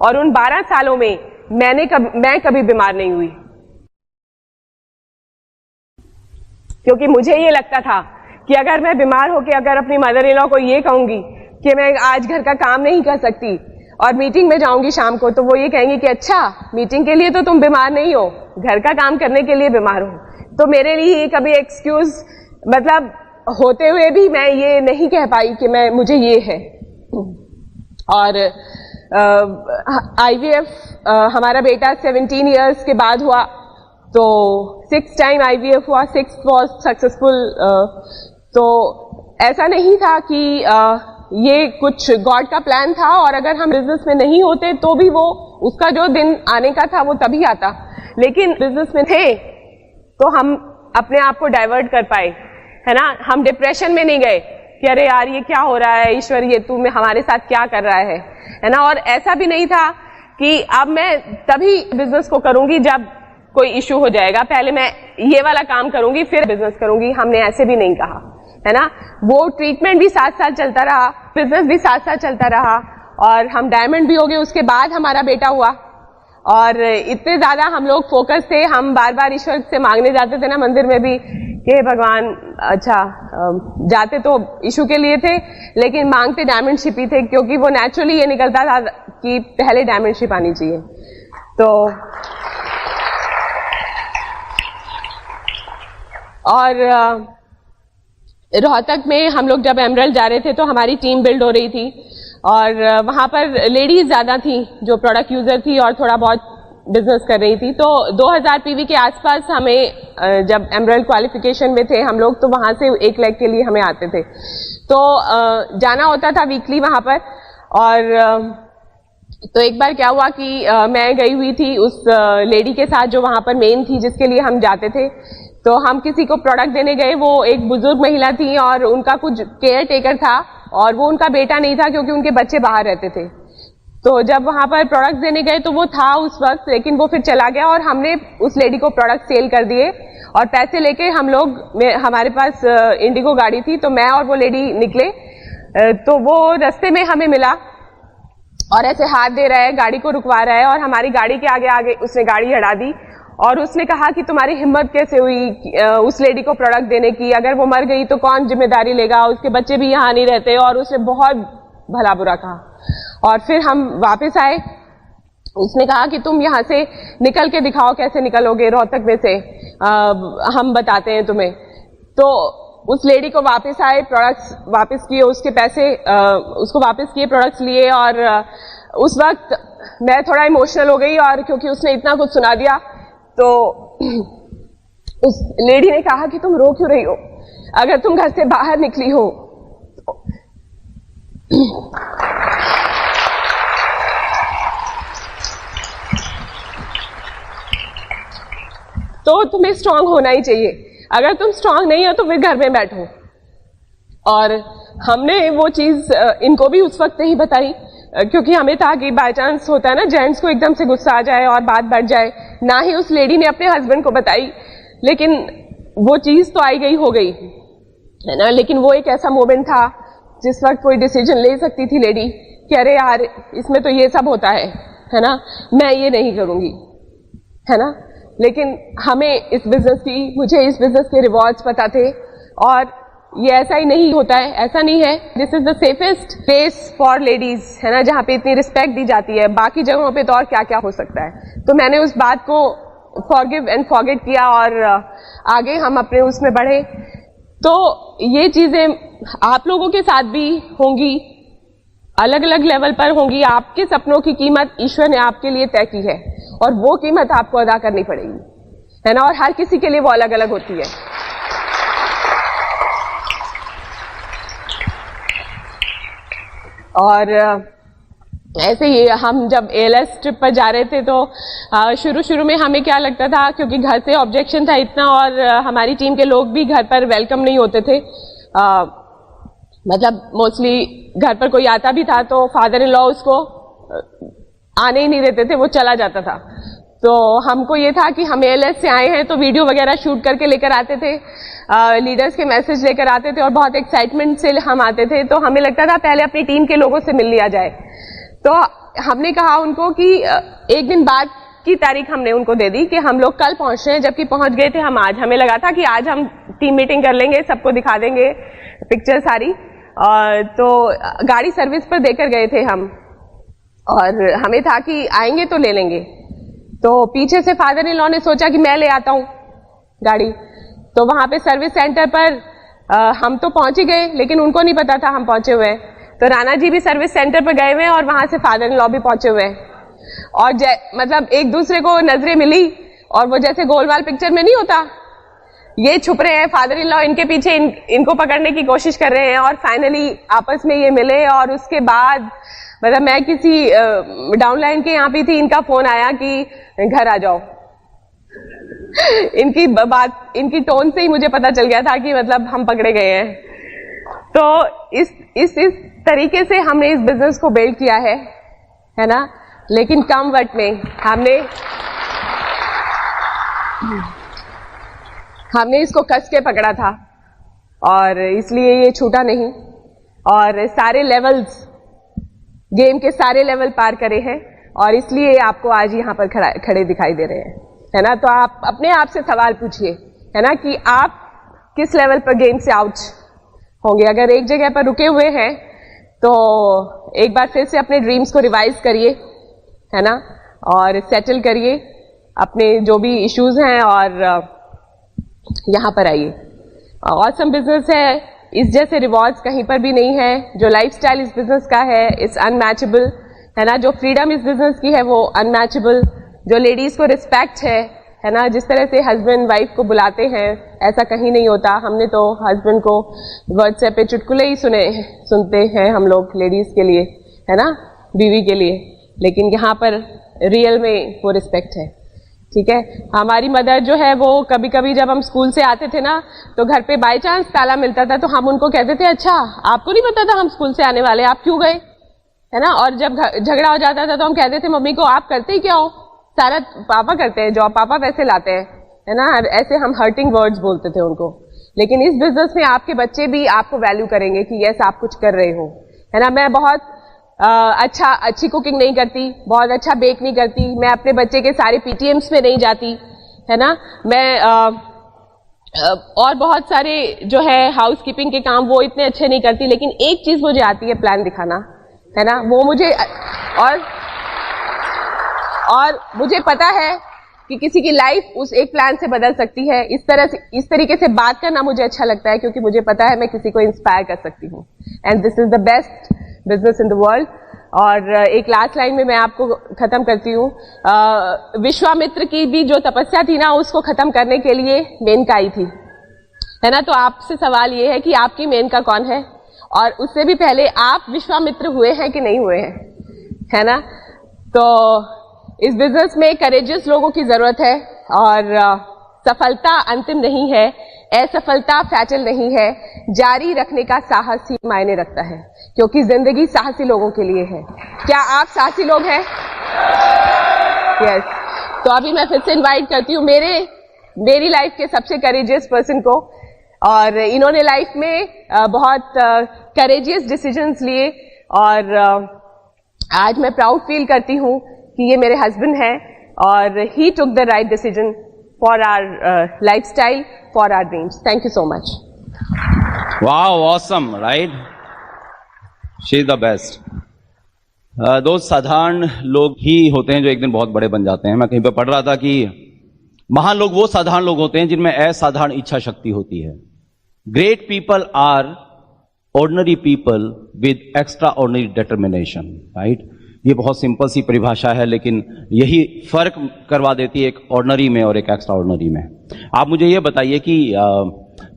और उन 12 सालों में मैं कभी बीमार नहीं हुई, क्योंकि मुझे ये लगता था कि अगर मैं बीमार होकर अगर अपनी मदर इन लॉ को ये कहूंगी कि मैं आज घर का काम नहीं कर सकती और मीटिंग में जाऊंगी शाम को, तो वो ये कहेंगे कि अच्छा मीटिंग के लिए तो तुम बीमार नहीं हो, घर का काम करने के लिए बीमार हो। तो मेरे लिए ये कभी एक्सक्यूज मतलब होते हुए भी मैं ये नहीं कह पाई कि मुझे ये है। और IVF हमारा बेटा 17 इयर्स के बाद हुआ, तो 6 टाइम IVF हुआ, 6 वॉज सक्सेसफुल। तो ऐसा नहीं था कि ये कुछ गॉड का प्लान था, और अगर हम बिजनेस में नहीं होते तो भी वो उसका जो दिन आने का था वो तभी आता, लेकिन बिजनेस में थे तो हम अपने आप को डाइवर्ट कर पाए, है ना। हम डिप्रेशन में नहीं गए कि अरे यार ये क्या हो रहा है, ईश्वर ये तू हमारे साथ क्या कर रहा है ना। और ऐसा भी नहीं था कि अब मैं तभी बिजनेस को करूंगी जब कोई इश्यू हो जाएगा, पहले मैं ये वाला काम करूंगी फिर बिजनेस करूंगी, हमने ऐसे भी नहीं कहा, है ना। वो ट्रीटमेंट भी साथ साथ चलता रहा, बिजनेस भी साथ साथ चलता रहा, और हम डायमंड भी हो गए। उसके बाद हमारा बेटा हुआ, और इतने ज्यादा हम लोग फोकस थे, हम बार बार ईश्वर से मांगने जाते थे ना मंदिर में भी कि भगवान, अच्छा जाते तो इशू के लिए थे लेकिन मांगते डायमंड शिप ही थे, क्योंकि वो नेचुरली ये निकलता था कि पहले डायमंड शिप आनी चाहिए। तो और रोहतक में हम लोग जब एमरल्ड जा रहे थे तो हमारी टीम बिल्ड हो रही थी, और वहां पर लेडीज ज्यादा थी जो प्रोडक्ट यूजर थी और थोड़ा बहुत बिजनेस कर रही थी। तो 2000 PV के आसपास हमें, जब एमरल्ड क्वालिफिकेशन में थे हम लोग, तो वहां से 1 लाख के लिए हमें आते थे, तो जाना होता था वीकली वहां पर। और तो एक बार क्या हुआ कि मैं गई हुई थी उस लेडी के साथ जो वहां पर मेन थी जिसके लिए हम जाते थे। तो हम किसी को प्रोडक्ट देने गए, वो एक बुजुर्ग महिला थी और उनका कुछ केयर टेकर था, और वो उनका बेटा नहीं था क्योंकि उनके बच्चे बाहर रहते थे। तो जब वहां पर प्रोडक्ट देने गए तो वो था उस वक्त, लेकिन वो फिर चला गया, और हमने उस लेडी को प्रोडक्ट सेल कर दिए और पैसे लेके हम लोग, हमारे पास इंडिगो गाड़ी थी, तो मैं और वो लेडी निकले। तो वो रास्ते में हमें मिला और ऐसे हाथ दे रहा है, गाड़ी को रुकवा रहा है, और हमारी गाड़ी के आगे आगे उसने गाड़ी हटा दी और उसने कहा कि तुम्हारी हिम्मत कैसे हुई उस लेडी को प्रोडक्ट देने की, अगर वो मर गई तो कौन जिम्मेदारी लेगा, उसके बच्चे भी यहाँ नहीं रहते। और उसने बहुत भला बुरा कहा। और फिर हम वापस आए, उसने कहा कि तुम यहाँ से निकल के दिखाओ कैसे निकलोगे रोहतक में से, हम बताते हैं तुम्हें। तो उस लेडी को वापस आए, प्रोडक्ट्स वापस किए, उसके पैसे उसको वापस किए, प्रोडक्ट्स लिए। और उस वक्त मैं थोड़ा इमोशनल हो गई, और क्योंकि उसने इतना कुछ सुना दिया, तो उस लेडी ने कहा कि तुम रो क्यों रही हो, अगर तुम घर से बाहर निकली हो तो तुम्हें स्ट्रांग होना ही चाहिए, अगर तुम स्ट्रांग नहीं हो तो फिर घर में बैठो। और हमने वो चीज इनको भी उस वक्त नहीं बताई, क्योंकि हमें था कि बाय चांस होता है ना जेंट्स को एकदम से गुस्सा आ जाए और बात बढ़ जाए। ना ही उस लेडी ने अपने हस्बैंड को बताई, लेकिन वो चीज तो आई गई हो गई, है ना। लेकिन वो एक ऐसा मोमेंट था जिस वक्त कोई डिसीजन ले सकती थी लेडी कि अरे यार इसमें तो ये सब होता है ना, मैं ये नहीं करूंगी, है ना। लेकिन हमें इस बिजनेस की, मुझे इस बिजनेस के रिवॉर्ड्स पता थे, और ये ऐसा ही नहीं होता है, ऐसा नहीं है। This is the safest place for ladies, है ना, जहाँ पे इतनी रिस्पेक्ट दी जाती है। बाकी जगहों पे तो और क्या क्या हो सकता है। तो मैंने उस बात को फॉरगिव एंड फॉरगेट किया और आगे हम अपने उसमें बढ़े। तो ये चीजें आप लोगों के साथ भी होंगी, अलग अलग लेवल पर होंगी। आपके सपनों की कीमत ईश्वर ने आपके लिए तय की है और वो कीमत आपको अदा करनी पड़ेगी, है ना। और हर किसी के लिए वो अलग अलग होती है। और ऐसे ही हम जब ALS ट्रिप पर जा रहे थे तो शुरू में हमें क्या लगता था, क्योंकि घर से ऑब्जेक्शन था इतना और हमारी टीम के लोग भी घर पर वेलकम नहीं होते थे। मतलब मोस्टली घर पर कोई आता भी था तो फादर इन लॉ उसको आने ही नहीं देते थे, वो चला जाता था। तो हमको ये था कि हम ALS से आए हैं तो वीडियो वगैरह शूट करके लेकर आते थे, लीडर्स के मैसेज लेकर आते थे और बहुत एक्साइटमेंट से हम आते थे। तो हमें लगता था पहले अपनी टीम के लोगों से मिल लिया जाए। तो हमने कहा उनको कि एक दिन बाद की तारीख हमने उनको दे दी कि हम लोग कल पहुंच रहे हैं, जबकि पहुंच गए थे हम आज। हमें लगा था कि आज हम टीम मीटिंग कर लेंगे, सबको दिखा देंगे पिक्चर सारी। तो गाड़ी सर्विस पर देकर गए थे हम और हमें था कि आएंगे तो ले लेंगे। तो पीछे से फादर इन लॉ ने सोचा कि मैं ले आता हूं गाड़ी। तो वहां पे सर्विस सेंटर पर हम तो पहुंच ही गए, लेकिन उनको नहीं पता था हम पहुंचे हुए हैं। तो राणा जी भी सर्विस सेंटर पर गए हुए हैं और वहां से फादर इन लॉ भी पहुंचे हुए हैं। और मतलब एक दूसरे को नजरें मिली और वो जैसे गोलमाल पिक्चर में नहीं होता, ये छुप रहे हैं फादर इन लॉ इनके पीछे, इनको पकड़ने की कोशिश कर रहे हैं और फाइनली आपस में ये मिले। और उसके बाद मतलब मैं किसी डाउनलाइन के यहाँ पे थी, इनका फोन आया कि घर आ जाओ। इनकी बात, इनकी टोन से ही मुझे पता चल गया था कि मतलब हम पकड़े गए हैं। तो इस तरीके से हमने इस बिजनेस को बिल्ड किया है ना। लेकिन कम वक्त में हमने इसको कस के पकड़ा था और इसलिए ये छूटा नहीं। और सारे लेवल्स, गेम के सारे लेवल पार करे हैं और इसलिए आपको आज यहाँ पर खड़े दिखाई दे रहे हैं, है ना। तो आप अपने आप से सवाल पूछिए, है ना, कि आप किस लेवल पर गेम से आउट होंगे। अगर एक जगह पर रुके हुए हैं तो एक बार फिर से अपने ड्रीम्स को रिवाइज करिए, है ना, और सेटल करिए अपने जो भी इश्यूज हैं और यहाँ पर आइए। ऑसम बिजनेस है, इस जैसे रिवॉर्ड्स कहीं पर भी नहीं है। जो लाइफस्टाइल इस बिजनेस का है इट्स अनमैचेबल, है ना। जो फ्रीडम इस बिजनेस की है वो अनमैचेबल। जो लेडीज को रिस्पेक्ट है ना, जिस तरह से हस्बैंड वाइफ को बुलाते हैं ऐसा कहीं नहीं होता। हमने तो हस्बैंड को व्हाट्सएप पे चुटकुले ही सुनते हैं हम लोग लेडीज के लिए, है ना, बीवी के लिए। लेकिन यहाँ पर रियल में वो रिस्पेक्ट है, ठीक है। हमारी मदर जो है वो कभी कभी जब हम स्कूल से आते थे ना तो घर पे बाय चांस ताला मिलता था तो हम उनको कहते थे, अच्छा आपको नहीं पता था हम स्कूल से आने वाले, आप क्यों गए, है ना। और जब झगड़ा हो जाता था तो हम कहते थे मम्मी को, आप करते ही क्या हो, सारा पापा करते हैं, जॉब पापा पैसे लाते हैं, है ना। ऐसे हम हर्टिंग वर्ड्स बोलते थे उनको। लेकिन इस बिजनेस में आपके बच्चे भी आपको वैल्यू करेंगे कि यस आप कुछ कर रहे हो, है ना। मैं बहुत अच्छी कुकिंग नहीं करती, बहुत अच्छा बेक नहीं करती, मैं अपने बच्चे के सारे PTMs में नहीं जाती, है ना। मैं और बहुत सारे जो है हाउस कीपिंग के काम वो इतने अच्छे नहीं करती, लेकिन एक चीज मुझे आती है, प्लान दिखाना, है ना। वो मुझे और मुझे पता है कि किसी की लाइफ उस एक प्लान से बदल सकती है। इस तरीके से बात करना मुझे अच्छा लगता है क्योंकि मुझे पता है मैं किसी को इंस्पायर कर सकती हूँ। And this is the best business in the world. और एक लास्ट लाइन में मैं आपको खत्म करती हूँ। विश्वामित्र की भी जो तपस्या थी ना उसको खत्म करने के लिए मेनका आई थी, है ना। तो आपसे सवाल ये है कि आपकी मेनका कौन है और उससे भी पहले आप विश्वामित्र हुए हैं कि नहीं हुए हैं, है ना। तो इस बिजनेस में करेजियस लोगों की जरूरत है और सफलता अंतिम नहीं है, असफलता फैटल नहीं है, जारी रखने का साहस ही मायने रखता है क्योंकि जिंदगी साहसी लोगों के लिए है। क्या आप साहसी लोग हैं? यस। तो अभी मैं फिर से इनवाइट करती हूँ मेरी लाइफ के सबसे करेजियस पर्सन को, और इन्होंने लाइफ में बहुत करेजियस डिसीजंस लिए और आज मैं प्राउड फील करती हूँ कि ये मेरे हस्बैंड हैं और he took the right decision for our lifestyle, for our dreams. Thank you so much. Wow, awesome, right, she is the best. दो साधारण लोग ही होते हैं जो एक दिन बहुत बड़े बन जाते हैं। मैं कहीं पे पढ़ रहा था कि महान लोग वो साधारण लोग होते हैं जिनमें असाधारण इच्छा शक्ति होती है। Great people are ordinary people with extraordinary determination, right. ये बहुत सिंपल सी परिभाषा है, लेकिन यही फर्क करवा देती है एक ऑर्डिनरी में और एक एक्स्ट्रा ऑर्डिनरी में। आप मुझे ये बताइए कि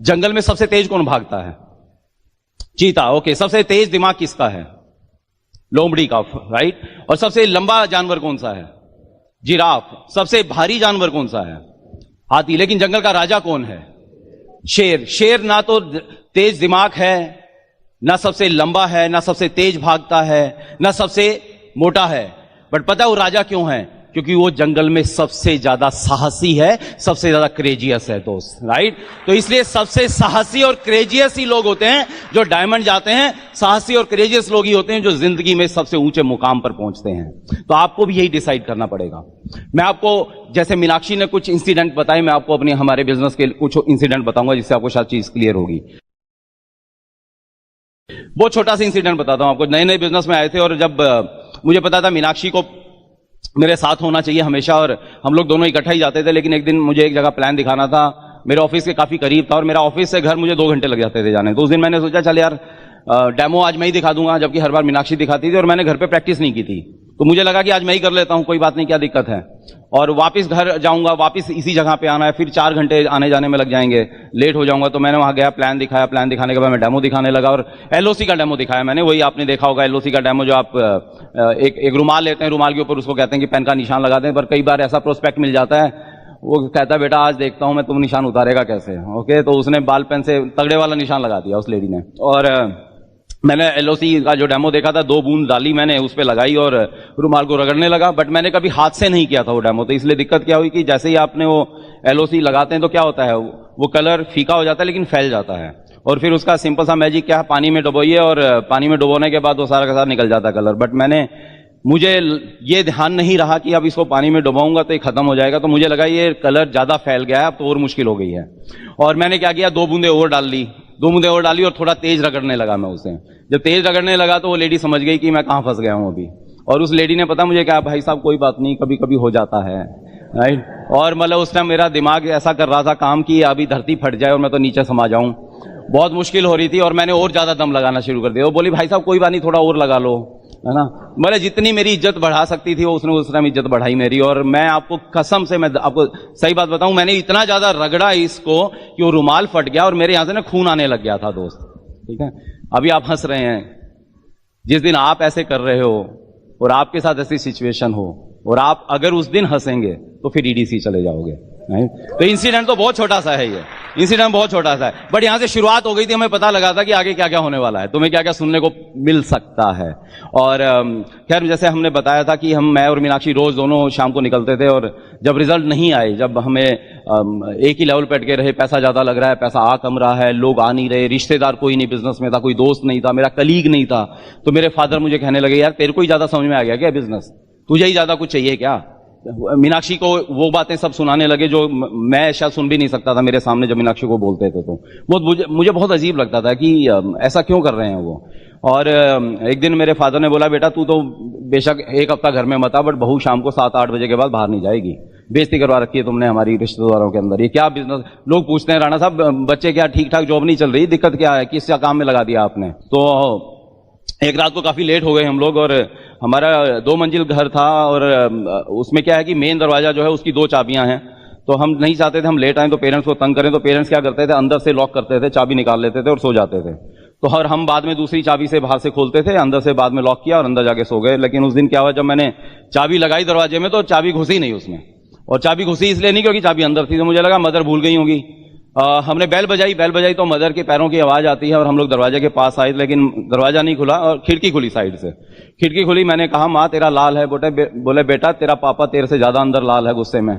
जंगल में सबसे तेज कौन भागता है? चीता, ओके। सबसे तेज दिमाग किसका है? लोमड़ी का, राइट। और सबसे लंबा जानवर कौन सा है? जिराफ। सबसे भारी जानवर कौन सा है? हाथी। लेकिन जंगल का राजा कौन है? शेर। शेर ना तो तेज दिमाग है, ना सबसे लंबा है, ना सबसे तेज भागता है, ना सबसे मोटा है, बट पता है वो राजा क्यों है? क्योंकि वो जंगल में सबसे ज्यादा साहसी है, सबसे ज्यादा क्रेजियस है दोस्त, राइट। तो इसलिए सबसे साहसी और क्रेजियस ही लोग होते हैं जो डायमंड जाते हैं। साहसी और क्रेजियस लोग ही होते हैं जो जिंदगी में सबसे ऊंचे मुकाम पर पहुंचते हैं। तो आपको भी यही डिसाइड करना पड़ेगा। मैं आपको, जैसे मीनाक्षी ने कुछ इंसिडेंट बताए, मैं आपको अपने हमारे बिजनेस के कुछ इंसिडेंट बताऊंगा जिससे आपको शायद चीज क्लियर होगी। बहुत छोटा सा इंसिडेंट बताता हूं आपको। नए नए बिजनेस में आए थे और जब मुझे पता था मीनाक्षी को मेरे साथ होना चाहिए हमेशा, और हम लोग दोनों इकट्ठा ही जाते थे, लेकिन एक दिन मुझे एक जगह प्लान दिखाना था, मेरे ऑफिस के काफी करीब था और मेरा ऑफिस से घर मुझे 2 घंटे लग जाते थे जाने। तो उस दिन मैंने सोचा चल यार डेमो आज मैं ही दिखा दूंगा, जबकि हर बार मीनाक्षी दिखाती थी और मैंने घर पे प्रैक्टिस नहीं की थी। तो मुझे लगा कि आज मैं ही कर लेता हूं, कोई बात नहीं, क्या दिक्कत है। और वापस घर जाऊंगा, वापस इसी जगह पे आना है, फिर 4 घंटे आने जाने में लग जाएंगे, लेट हो जाऊंगा। तो मैंने वहां गया, प्लान दिखाया, प्लान दिखाने के बाद मैं डेमो दिखाने लगा और एलओसी का डेमो दिखाया मैंने। वही आपने देखा होगा एलओसी का डेमो, जो आप एक रुमाल लेते हैं, रुमाल के ऊपर उसको कहते हैं कि पेन का निशान लगा दें, पर कई बार ऐसा प्रोस्पेक्ट मिल जाता है, वो कहता है बेटा आज देखता हूं मैं तुम निशान उतारेगा कैसे। ओके, तो उसने बाल पेन से तगड़े वाला निशान लगा दिया उस लेडी ने। और मैंने एलओसी का जो डेमो देखा था, 2 बूंद डाली मैंने, उस पर लगाई और रुमाल को रगड़ने लगा, बट मैंने कभी हाथ से नहीं किया था वो डेमो। तो इसलिए दिक्कत क्या हुई कि जैसे ही आपने वो एलओसी लगाते हैं तो क्या होता है, वो कलर फीका हो जाता है लेकिन फैल जाता है। और फिर उसका सिंपल सा मैजिक क्या है, पानी में डुबोइए और पानी में डुबोने के बाद वो सारा का सारा निकल जाता है कलर। बट मुझे ये ध्यान नहीं रहा कि अब इसको पानी में डुबाऊंगा तो ये खत्म हो जाएगा। तो मुझे लगा ये कलर ज्यादा फैल गया है, अब तो और मुश्किल हो गई है। और मैंने क्या किया, 2 बूंदे और डाल ली, 2 बूंदे और डाली और थोड़ा तेज रगड़ने लगा मैं उसे। जब तेज रगड़ने लगा तो वो लेडी समझ गई कि मैं कहां फंस गया हूं अभी। और उस लेडी ने पता मुझे क्या, भाई साहब कोई बात नहीं, कभी कभी हो जाता है, राइट। और मतलब उस टाइम मेरा दिमाग ऐसा कर रहा था काम की अभी धरती फट जाए और मैं तो नीचे समा जाऊं। बहुत मुश्किल हो रही थी और मैंने और ज्यादा दम लगाना शुरू कर दिया। वो बोली भाई साहब कोई बात नहीं, थोड़ा और लगा लो, है ना। मतलब जितनी मेरी इज्जत बढ़ा सकती थी वो उसने उस टाइम इज्जत बढ़ाई मेरी। और मैं आपको कसम से, मैं आपको सही बात बताऊं, मैंने इतना ज्यादा रगड़ा इसको कि वो रुमाल फट गया और मेरे यहां से ना खून आने लग गया था दोस्त, ठीक है। अभी आप हंस रहे हैं, जिस दिन आप ऐसे कर रहे हो और आपके साथ ऐसी सिचुएशन हो और आप अगर उस दिन हंसेंगे तो फिर ईडीसी चले जाओगे, नहीं। तो इंसिडेंट तो बहुत छोटा सा है, ये इंसिडेंट बहुत छोटा सा है, बट यहां से शुरुआत हो गई थी। हमें पता लगा था कि आगे क्या क्या होने वाला है, तुम्हें क्या क्या सुनने को मिल सकता है। और खैर, जैसे हमने बताया था कि मैं और मीनाक्षी रोज दोनों शाम को निकलते थे और जब रिजल्ट नहीं आए, जब हमें एक ही लेवल पे अटके रहे, पैसा ज्यादा लग रहा है, पैसा आ कम रहा है, लोग आ नहीं रहे, रिश्तेदार कोई नहीं बिजनेस में था, कोई दोस्त नहीं था, मेरा कलीग नहीं था, तो मेरे फादर मुझे कहने लगे यार तेरे को ही ज्यादा समझ में आ गया क्या बिजनेस, तुझे ही ज्यादा कुछ चाहिए क्या। मीनाक्षी को वो बातें सब सुनाने लगे जो मैं शायद सुन भी नहीं सकता था मेरे सामने जब मीनाक्षी को बोलते थे। तो मुझे बहुत अजीब लगता था कि ऐसा क्यों कर रहे हैं वो। और एक दिन मेरे फादर ने बोला बेटा तू तो बेशक 1 हफ्ता घर में मत आ, बट बहू शाम को 7-8 बजे के बाद बाहर नहीं जाएगी, बेइज्जती करवा रखी है तुमने हमारी रिश्तेदारों के अंदर, ये क्या बिजनेस। लोग पूछते हैं राणा साहब बच्चे क्या ठीक ठाक जॉब नहीं चल रही, दिक्कत क्या है, किस काम में लगा दिया आपने। तो एक रात को काफी लेट हो गए हम लोग और हमारा 2 मंजिल घर था और उसमें क्या है कि मेन दरवाजा जो है उसकी 2 चाबियां हैं। तो हम नहीं चाहते थे हम लेट आए तो पेरेंट्स को तंग करें, तो पेरेंट्स क्या करते थे अंदर से लॉक करते थे, चाबी निकाल लेते थे और सो जाते थे। तो और हम बाद में दूसरी चाबी से बाहर से खोलते थे, अंदर से बाद में लॉक किया और अंदर जाके सो गए। लेकिन उस दिन क्या हुआ, जब मैंने चाबी लगाई दरवाजे में तो चाबी घुसी नहीं उसमें, और चाबी घुसी इसलिए नहीं क्योंकि चाबी अंदर थी, तो मुझे लगा मदर भूल गई होगी। हमने बेल बजाई तो मदर के पैरों की आवाज आती है और हम लोग दरवाजे के पास आए, लेकिन दरवाजा नहीं खुला और खिड़की खुली, साइड से खिड़की खुली। मैंने कहा माँ तेरा लाल है, बोले बेटा तेरा पापा तेरे से ज्यादा अंदर लाल है गुस्से में।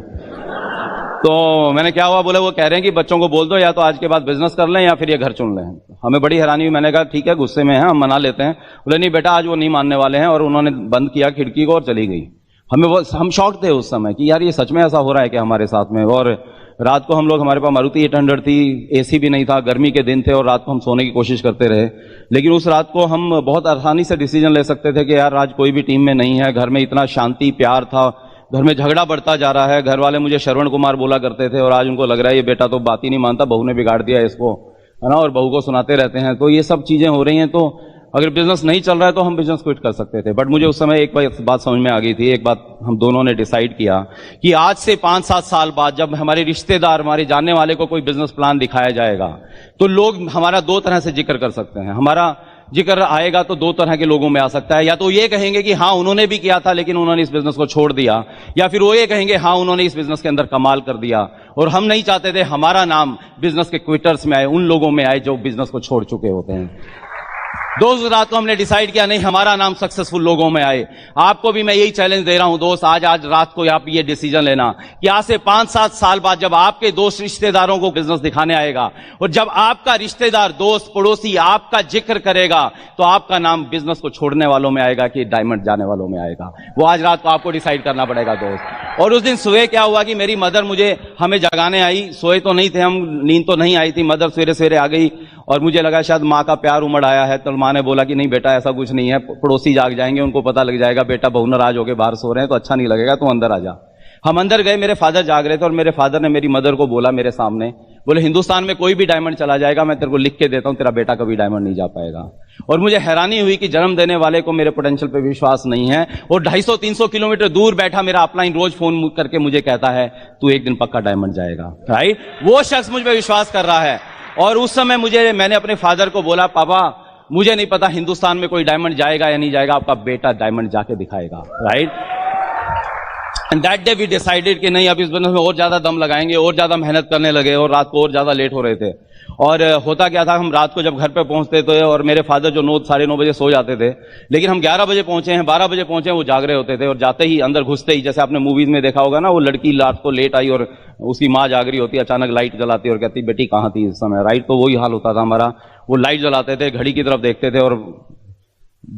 तो मैंने क्या हुआ, बोले वो कह रहे हैं कि बच्चों को बोल दो या तो आज के बाद बिजनेस कर लें या फिर ये घर चुन लें। हमें बड़ी हैरानी हुई, मैंने कहा ठीक है गुस्से में है हम मना लेते हैं। बोले नहीं बेटा आज वो नहीं मानने वाले हैं, और उन्होंने बंद किया खिड़की को और चली गई। हम शॉक थे उस समय कि यार ये सच में ऐसा हो रहा है क्या हमारे साथ में। और रात को हम लोग, हमारे पास मारुति 800 थी, एसी भी नहीं था, गर्मी के दिन थे और रात को हम सोने की कोशिश करते रहे। लेकिन उस रात को हम बहुत आसानी से डिसीजन ले सकते थे कि यार आज कोई भी टीम में नहीं है, घर में इतना शांति प्यार था, घर में झगड़ा बढ़ता जा रहा है। घर वाले मुझे श्रवण कुमार बोला करते थे और आज उनको लग रहा है ये बेटा तो बात ही नहीं मानता, बहू ने बिगाड़ दिया इसको, है ना, और बहू को सुनाते रहते हैं। तो ये सब चीजें हो रही हैं। तो अगर बिजनेस नहीं चल रहा है तो हम बिजनेस क्विट कर सकते थे, बट मुझे उस समय एक बात समझ में आ गई थी। एक बात हम दोनों ने डिसाइड किया कि आज से 5-7 साल बाद जब हमारे रिश्तेदार, हमारे जानने वाले को कोई बिजनेस प्लान दिखाया जाएगा तो लोग हमारा 2 तरह से जिक्र कर सकते हैं। हमारा जिक्र आएगा तो 2 तरह के लोगों में आ सकता है। या तो ये कहेंगे कि हाँ उन्होंने भी किया था लेकिन उन्होंने इस बिजनेस को छोड़ दिया, या फिर वो ये कहेंगे हाँ उन्होंने इस बिजनेस के अंदर कमाल कर दिया। और हम नहीं चाहते थे हमारा नाम बिजनेस के क्विटर्स में आए, उन लोगों में आए जो बिजनेस को छोड़ चुके होते हैं। दोस्त रात को हमने डिसाइड किया नहीं, हमारा नाम सक्सेसफुल लोगों में आए। आपको भी मैं यही चैलेंज दे रहा हूं दोस्त, आज रात को आप ये डिसीजन लेना कि आज से 5-7 साल बाद जब आपके दोस्त रिश्तेदारों को बिजनेस दिखाने आएगा और जब आपका रिश्तेदार, दोस्त, पड़ोसी आपका जिक्र करेगा तो आपका नाम बिजनेस को छोड़ने वालों में आएगा कि डायमंड जाने वालों में आएगा। वो आज रात को आपको डिसाइड करना पड़ेगा दोस्त। और उस दिन सुबह क्या हुआ कि मेरी मदर हमें जगाने आई। सोए तो नहीं थे हम, नींद तो नहीं आई थी। मदर सवेरे सवेरे आ गई और मुझे लगा शायद माँ का प्यार उमड़ आया है। तो माँ ने बोला कि नहीं बेटा ऐसा कुछ नहीं है, पड़ोसी जाग जाएंगे, उनको पता लग जाएगा बेटा बहू नाराज होकर बाहर सो रहे हैं तो अच्छा नहीं लगेगा, तो अंदर आ जा। हम अंदर गए, मेरे फादर जाग रहे थे और मेरे फादर ने मेरी मदर को बोला मेरे सामने, बोले हिंदुस्तान में कोई भी डायमंड चला जाएगा, मैं तेरे को लिख के देता हूं, तेरा बेटा कभी डायमंड नहीं जा पाएगा। और मुझे हैरानी हुई कि जन्म देने वाले को मेरे पोटेंशियल पे विश्वास नहीं है और 250-300 किलोमीटर दूर बैठा मेरा अपलाइन रोज फोन करके मुझे कहता है तू एक दिन पक्का डायमंड जाएगा, राइट। वो शख्स मुझ पर विश्वास कर रहा है। और उस समय मैंने अपने फादर को बोला पापा मुझे नहीं पता हिंदुस्तान में कोई डायमंड जाएगा या नहीं जाएगा, आपका बेटा डायमंड जाके दिखाएगा, right. And that day we decided कि नहीं अब इस बिजनेस में और ज्यादा दम लगाएंगे, और ज्यादा मेहनत करने लगे और रात को और ज्यादा लेट हो रहे थे। और होता क्या था, हम रात को जब घर पे पहुंचते थे और मेरे फादर जो 9-9:30 बजे सो जाते थे, लेकिन हम 11 बजे पहुंचे हैं, 12 बजे पहुंचे हैं, वो जाग रहे होते थे। और जाते ही अंदर घुसते ही, जैसे आपने मूवीज में देखा होगा ना, वो लड़की रात को लेट आई और उसकी माँ जाग रही होती, अचानक लाइट जलाती और कहती बेटी कहाँ थी इस समय, राइट। तो वही हाल होता था हमारा। वो लाइट जलाते थे, घड़ी की तरफ देखते थे और